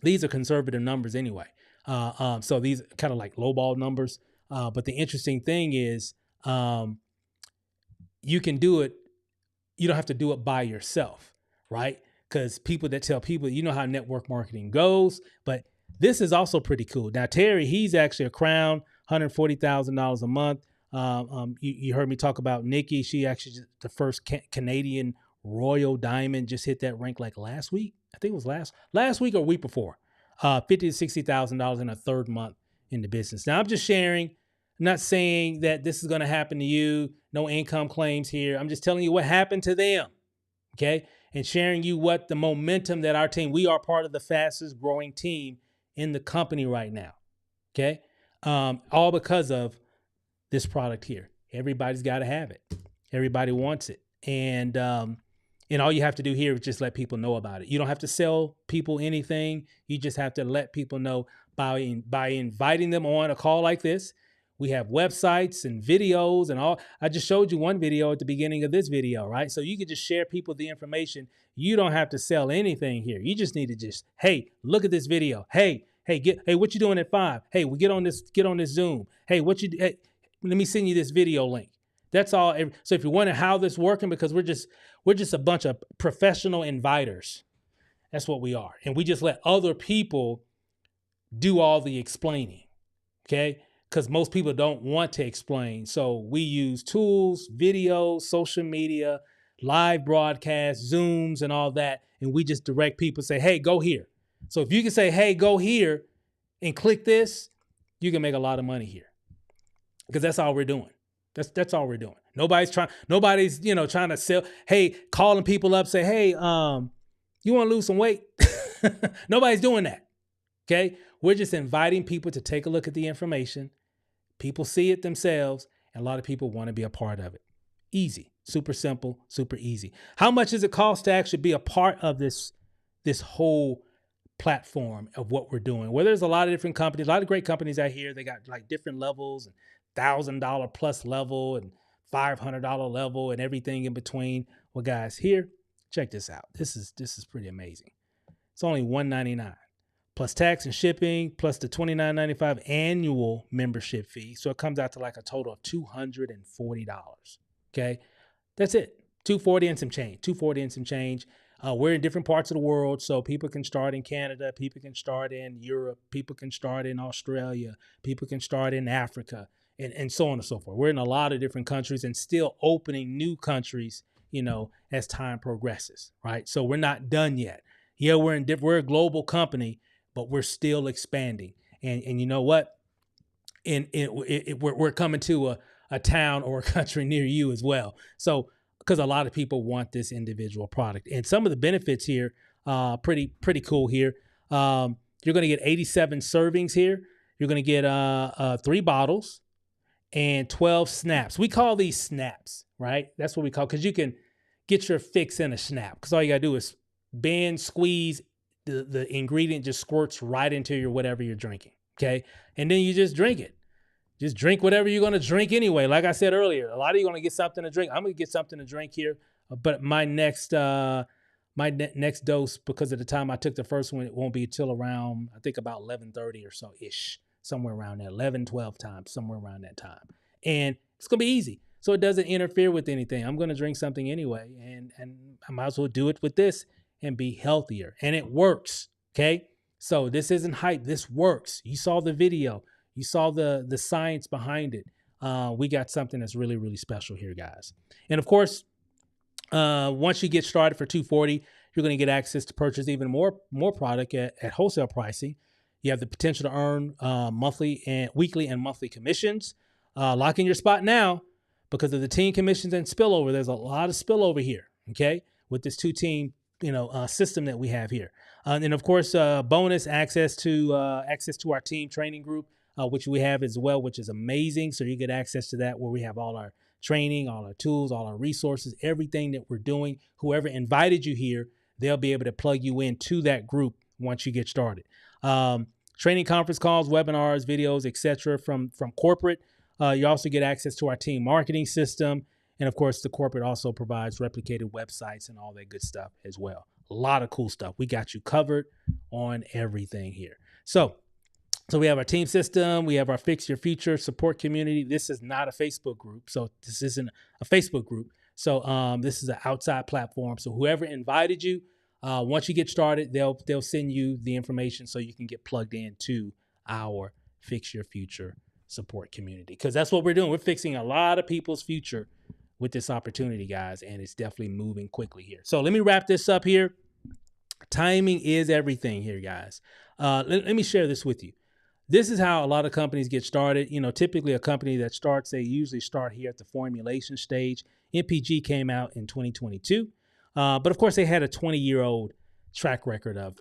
These are conservative numbers anyway. So these are kind of like lowball numbers. But the interesting thing is you can do it. You don't have to do it by yourself, right? Because people that tell people, how network marketing goes. But this is also pretty cool. Now, Terry, he's actually a crown, $140,000 a month. You heard me talk about Nikki. She actually the first Canadian Royal Diamond, just hit that rank like last week. I think it was last week or week before. $50,000 to $60,000 in a third month in the business. Now, I'm just sharing. I'm not saying that this is going to happen to you. No income claims here. I'm just telling you what happened to them. Okay. And sharing you what the momentum that our team, we are part of the fastest growing team in the company right now. Okay. All because of this product here. Everybody's got to have it. Everybody wants it. And all you have to do here is just let people know about it. You don't have to sell people anything. You just have to let people know by inviting them on a call like this. We have websites and videos and all. I just showed you one video at the beginning of this video, right? So you can just share people the information. You don't have to sell anything here. You just need to just, hey, look at this video. Hey, what you doing at 5? Hey, we get on this Zoom. Hey, let me send you this video link. That's all. So if you're wondering how this working, because we're just a bunch of professional inviters. That's what we are. And we just let other people do all the explaining. Okay? Because most people don't want to explain. So we use tools, videos, social media, live broadcasts, Zooms, and all that. And we just direct people, say, hey, go here. So if you can say, hey, go here and click this, you can make a lot of money here. Because that's all we're doing. That's all we're doing. Nobody's trying to sell. Hey, calling people up, say, hey, you want to lose some weight? Nobody's doing that. Okay. We're just inviting people to take a look at the information. People see it themselves, and a lot of people want to be a part of it. Easy, super simple, super easy. How much does it cost to actually be a part of this whole platform of what we're doing? Well, there's a lot of different companies, a lot of great companies out here. They got like different levels, and $1,000 plus level and $500 level and everything in between. Well, guys, here, check this out. This is pretty amazing. It's only $199 plus tax and shipping plus the $29.95 annual membership fee. So it comes out to like a total of $240. Okay, that's it. $240 and some change. We're in different parts of the world, so people can start in Canada, people can start in Europe, people can start in Australia, people can start in Africa, and so on and so forth. We're in a lot of different countries and still opening new countries, as time progresses, right? So we're not done yet. Yeah, we're a global company, but we're still expanding. And you know what? We're coming to a town or a country near you as well. So, because a lot of people want this individual product. And some of the benefits here, pretty cool here. You're going to get 87 servings here. You're going to get 3 bottles and 12 snaps. We call these snaps, right? That's what we call, because you can get your fix in a snap. Because all you got to do is bend, squeeze, the ingredient just squirts right into your whatever you're drinking, okay? And then you just drink it. Just drink whatever you're going to drink anyway. Like I said earlier, a lot of you are going to get something to drink. I'm going to get something to drink here. But my next dose, because of the time I took the first one, it won't be until around, I think about 11:30 or so ish, somewhere around there, 11, 12 times, somewhere around that time. And it's going to be easy. So it doesn't interfere with anything. I'm going to drink something anyway, and I might as well do it with this and be healthier. And it works, okay? So this isn't hype. This works. You saw the video. You saw the science behind it. We got something that's really, really special here, guys. And of course, once you get started for $240, you're going to get access to purchase even more product at wholesale pricing. You have the potential to earn weekly and monthly commissions. Lock in your spot now because of the team commissions and spillover. There's a lot of spillover here, okay, with this two-team system that we have here. And of course, bonus access to our team training group, which we have as well, which is amazing. So you get access to that where we have all our training, all our tools, all our resources, everything that we're doing. Whoever invited you here, they'll be able to plug you into that group once you get started. Training conference calls, webinars, videos, etc. from corporate. You also get access to our team marketing system. And of course, the corporate also provides replicated websites and all that good stuff as well. A lot of cool stuff. We got you covered on everything here. So we have our team system. We have our Fix Your Future support community. This is not a Facebook group. So this isn't a Facebook group. So this is an outside platform. So whoever invited you, once you get started, they'll send you the information so you can get plugged into our Fix Your Future support community. Because that's what we're doing. We're fixing a lot of people's future with this opportunity, guys. And it's definitely moving quickly here. So let me wrap this up here. Timing is everything here, guys. Let me share this with you. This is how a lot of companies get started. Typically a company that starts, they usually start here at the formulation stage. MPG came out in 2022. But of course they had a 20-year-old track record of,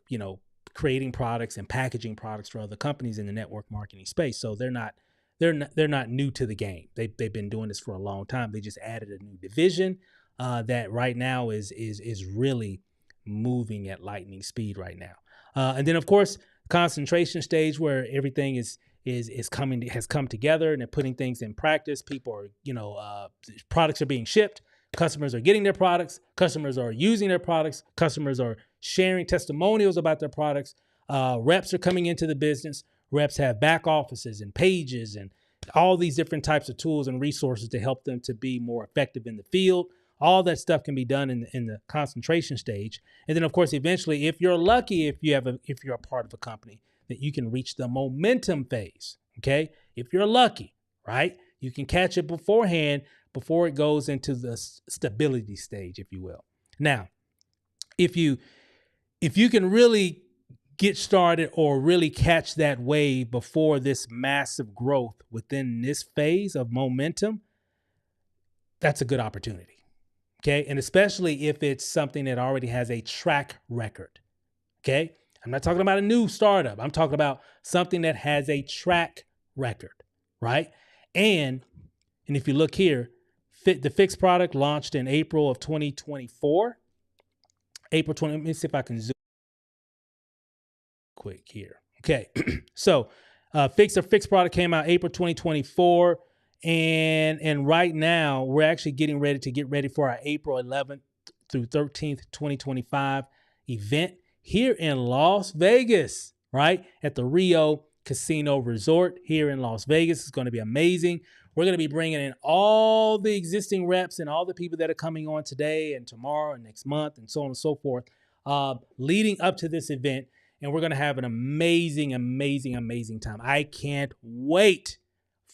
creating products and packaging products for other companies in the network marketing space. So they're not new to the game. They've been doing this for a long time. They just added a new division that right now is really moving at lightning speed right now. And then of course, concentration stage where everything has come together and they're putting things in practice. People are, products are being shipped. Customers are getting their products. Customers are using their products. Customers are sharing testimonials about their products. Reps are coming into the business. Reps have back offices and pages and all these different types of tools and resources to help them to be more effective in the field. All that stuff can be done in the concentration stage. And then, of course, eventually, if you're lucky, if you're a part of a company, that you can reach the momentum phase, okay? If you're lucky, right? You can catch it beforehand before it goes into the stability stage, if you will. Now, if you can really get started or really catch that wave before this massive growth within this phase of momentum, that's a good opportunity. Okay. And especially if it's something that already has a track record. Okay. I'm not talking about a new startup. I'm talking about something that has a track record. Right. And if you look here, the Fix product launched in April of 2024. Let me see if I can zoom quick here. Okay. So Fix product came out April 2024. And right now we're actually getting ready for our April 11th through 13th, 2025 event here in Las Vegas, right? At the Rio Casino Resort here in Las Vegas. It's going to be amazing. We're going to be bringing in all the existing reps and all the people that are coming on today and tomorrow and next month and so on and so forth, leading up to this event. And we're going to have an amazing, amazing, amazing time. I can't wait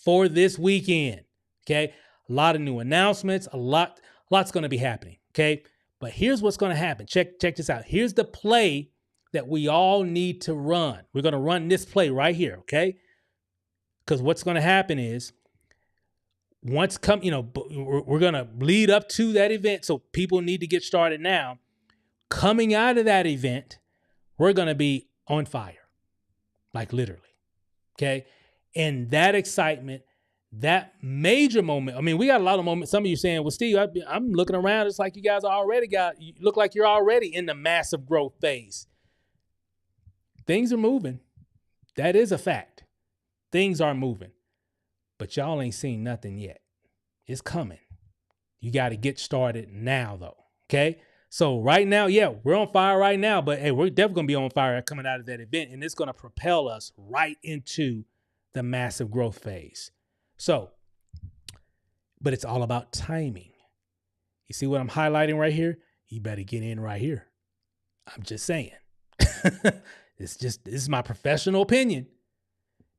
for this weekend. Okay. A lot of new announcements, lots going to be happening. Okay. But here's what's going to happen. Check this out. Here's the play that we all need to run. We're going to run this play right here. Okay. Because what's going to happen is we're going to lead up to that event. So people need to get started now. Coming out of that event, we're going to be on fire, like literally. Okay. And that excitement, that major moment. I mean, we got a lot of moments. Some of you saying, well, Steve, I'm looking around. It's like you guys you look like you're already in the massive growth phase. Things are moving. That is a fact. Things are moving. but y'all ain't seen nothing yet. It's coming. You got to get started now, though. Okay. So right now, yeah, we're on fire right now, but hey, we're definitely going to be on fire coming out of that event, and it's going to propel us right into the massive growth phase. So, but it's all about timing. You see what I'm highlighting right here? You better get in right here. I'm just saying. This is my professional opinion.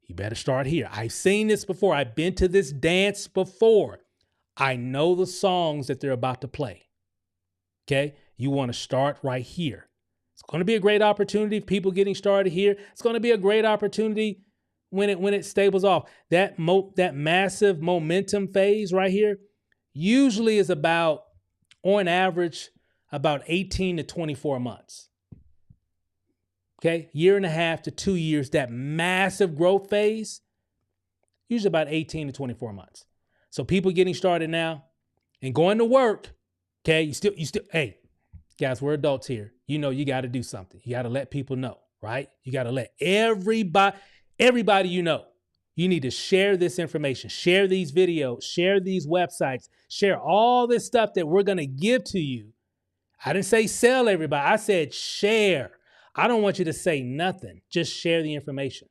You better start here. I've seen this before. I've been to this dance before. I know the songs that they're about to play. Okay? You want to start right here. It's going to be a great opportunity for people getting started here. It's going to be a great opportunity when it stables off. That massive momentum phase right here usually is about, on average, about 18 to 24 months. Okay? 1.5 to 2 years, that massive growth phase, usually about 18 to 24 months. So people getting started now and going to work, okay, you still, hey, guys, we're adults here. You know you got to do something. You got to let people know, right? You got to let everybody you know. You need to share this information, share these videos, share these websites, share all this stuff that we're going to give to you. I didn't say sell everybody. I said share. I don't want you to say nothing. Just share the information.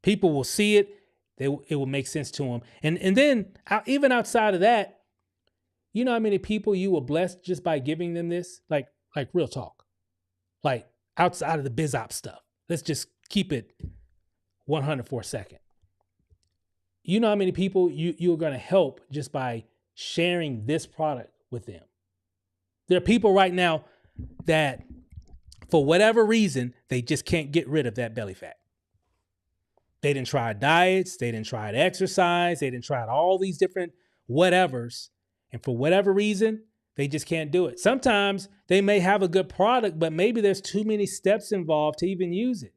People will see it. It will make sense to them. And then even outside of that, you know how many people you will bless just by giving them this? Like real talk. Like outside of the biz op stuff. Let's just keep it 100 for a second. You know how many people you're going to help just by sharing this product with them. There are people right now that, for whatever reason, they just can't get rid of that belly fat. They didn't try diets. They didn't try exercise. They didn't try all these different whatevers. And for whatever reason, they just can't do it. Sometimes they may have a good product, but maybe there's too many steps involved to even use it.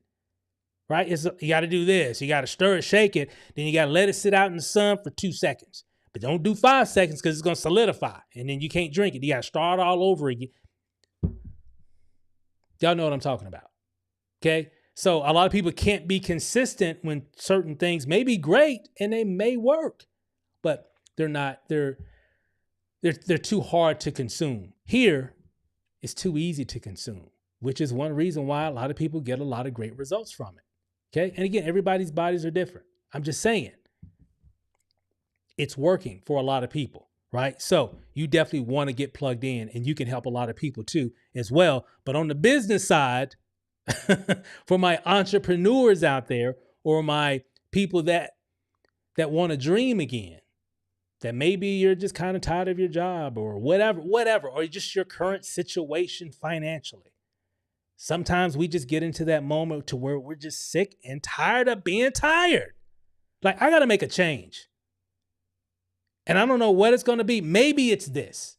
Right? You got to do this. You got to stir it, shake it. Then you got to let it sit out in the sun for 2 seconds. But don't do 5 seconds because it's going to solidify. And then you can't drink it. You got to start all over again. Y'all know what I'm talking about. Okay? So a lot of people can't be consistent when certain things may be great and they may work, but they're not, they're too hard to consume. Here, it's too easy to consume, which is one reason why a lot of people get a lot of great results from it. Okay? And again, everybody's bodies are different. I'm just saying it's working for a lot of people, right? So you definitely want to get plugged in, and you can help a lot of people too as well. But on the business side, for my entrepreneurs out there, or my people that want to dream again, that maybe you're just kind of tired of your job or whatever, or just your current situation financially. Sometimes we just get into that moment to where we're just sick and tired of being tired. Like, I got to make a change. And I don't know what it's going to be. Maybe it's this.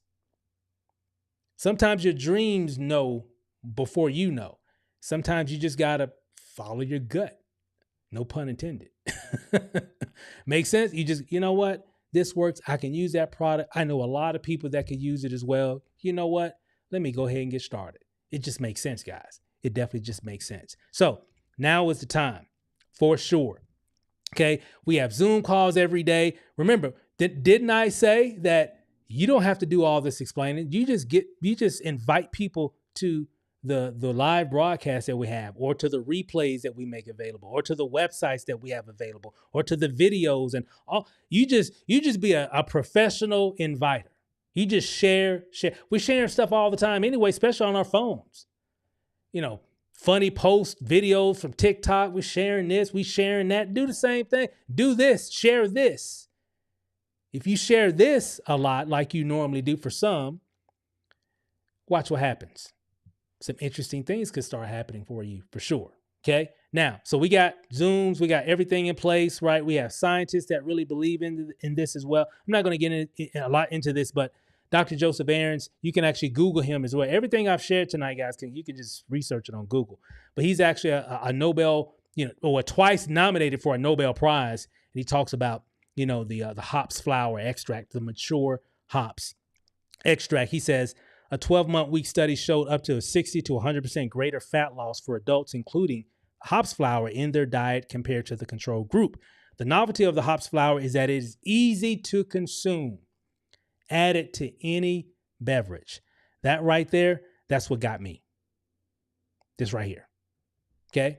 Sometimes your dreams know before you know. Sometimes you just got to follow your gut. No pun intended. Makes sense? You know what? This works. I can use that product. I know a lot of people that could use it as well. You know what? Let me go ahead and get started. It just makes sense, guys. It definitely just makes sense. So now is the time for sure. Okay. We have Zoom calls every day. Remember, didn't I say that you don't have to do all this explaining? You just invite people to the live broadcast that we have, or to the replays that we make available, or to the websites that we have available, or to the videos and all. You just be a professional inviter. You just share. We're sharing stuff all the time anyway, especially on our phones. You know, funny posts, videos from TikTok. We're sharing this, we're sharing that. Do the same thing. Do this, share this. If you share this a lot, like you normally do for some, watch what happens. Some interesting things could start happening for you for sure. Okay. Now, so we got Zooms, we got everything in place, right? We have scientists that really believe in this as well. I'm not going to get a lot into this, but Dr. Joseph Aarons, you can actually Google him as well. Everything I've shared tonight, guys, you can just research it on Google. But he's actually a Nobel, or twice nominated for a Nobel Prize. And he talks about, the hops flower extract, the mature hops extract. He says a 12-month study showed up to a 60 to 100% greater fat loss for adults, including hops flower, in their diet compared to the control group. The novelty of the hops flour is that it is easy to consume. Add it to any beverage. That right there, that's what got me. This right here. Okay?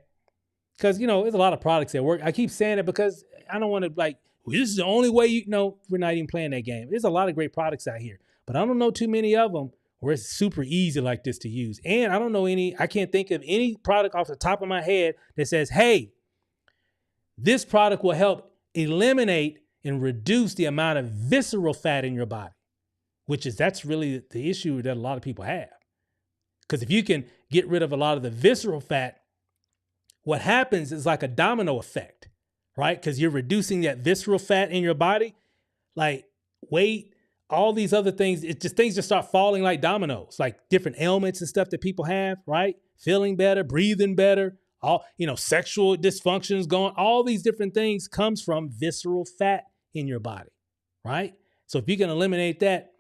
Because, there's a lot of products that work. I keep saying it because I don't want to well, this is the only way we're not even playing that game. There's a lot of great products out here, but I don't know too many of them where it's super easy like this to use. And I can't think of any product off the top of my head that says, hey, this product will help eliminate and reduce the amount of visceral fat in your body, that's really the issue that a lot of people have. Because if you can get rid of a lot of the visceral fat, what happens is like a domino effect, right? Because you're reducing that visceral fat in your body, like weight, all these other things. Things just start falling like dominoes, like different ailments and stuff that people have, right? Feeling better, breathing better, all, sexual dysfunctions going, all these different things comes from visceral fat in your body, right? So if you can eliminate that,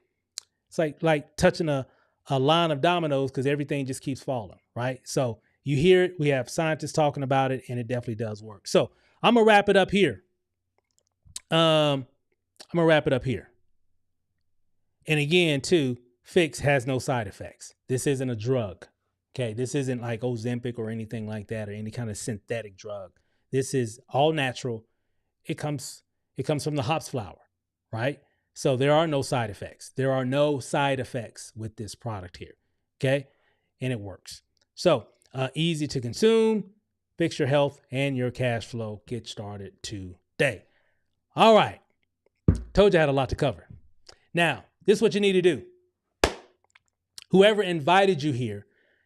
it's like touching a line of dominoes because everything just keeps falling, right? So you hear it. We have scientists talking about it, and it definitely does work. So I'm going to wrap it up here. And again, too, Fix has no side effects. This isn't a drug. Okay, this isn't like Ozempic or anything like that or any kind of synthetic drug. This is all natural. It comes from the hops flour, right? So there are no side effects. There are no side effects with this product here, okay? And it works. So easy to consume, fix your health and your cash flow. Get started today. All right. Told you I had a lot to cover. Now, this is what you need to do. Whoever invited you here,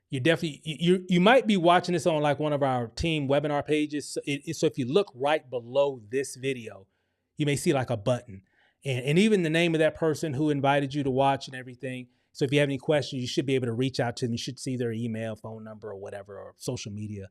you might be watching this on like one of our team webinar pages. So if you look right below this video, you may see like a button and even the name of that person who invited you to watch and everything. So if you have any questions, you should be able to reach out to them. You should see their email, phone number, or whatever, or social media,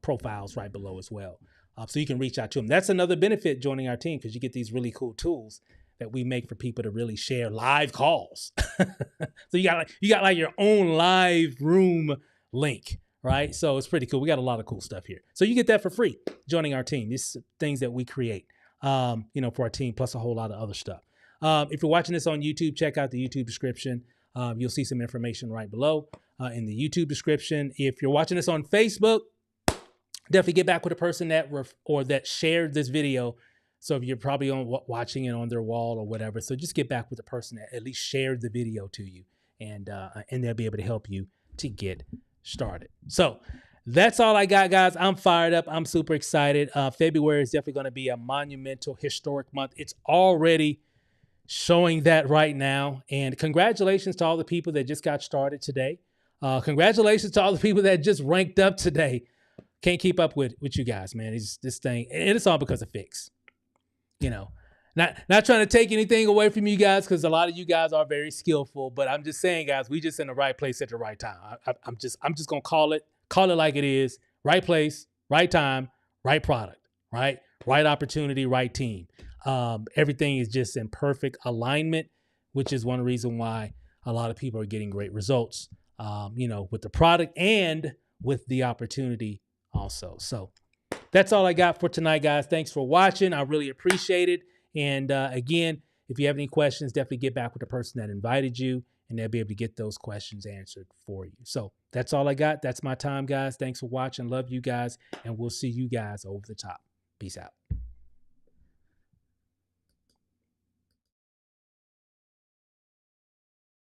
profiles right below as well. So you can reach out to them. That's another benefit joining our team because you get these really cool tools that we make for people to really share live calls. So you got like your own live room link, right? So it's pretty cool. We got a lot of cool stuff here. So you get that for free joining our team. These things that we create, for our team, plus a whole lot of other stuff. If you're watching this on YouTube, check out the YouTube description. You'll see some information right below in the YouTube description. If you're watching this on Facebook, definitely get back with a person that shared this video. So if you're probably watching it on their wall or whatever, so just get back with the person that at least shared the video to you, and they'll be able to help you to get started. So that's all I got, guys. I'm fired up. I'm super excited. February is definitely going to be a monumental, historic month. It's already showing that right now. And congratulations to all the people that just got started today. Congratulations to all the people that just ranked up today. Can't keep up with you guys, man. It's this thing, and it's all because of Fix. Not trying to take anything away from you guys because a lot of you guys are very skillful, but I'm just saying, guys, we just in the right place at the right time. I'm just gonna call it like it is. Right place, right time, right product, right opportunity, right team. Everything is just in perfect alignment, which is one reason why a lot of people are getting great results, with the product and with the opportunity also. So that's all I got for tonight, guys. Thanks for watching. I really appreciate it. And again, if you have any questions, definitely get back with the person that invited you, and they'll be able to get those questions answered for you. So that's all I got. That's my time, guys. Thanks for watching. Love you guys, and we'll see you guys over the top. Peace out.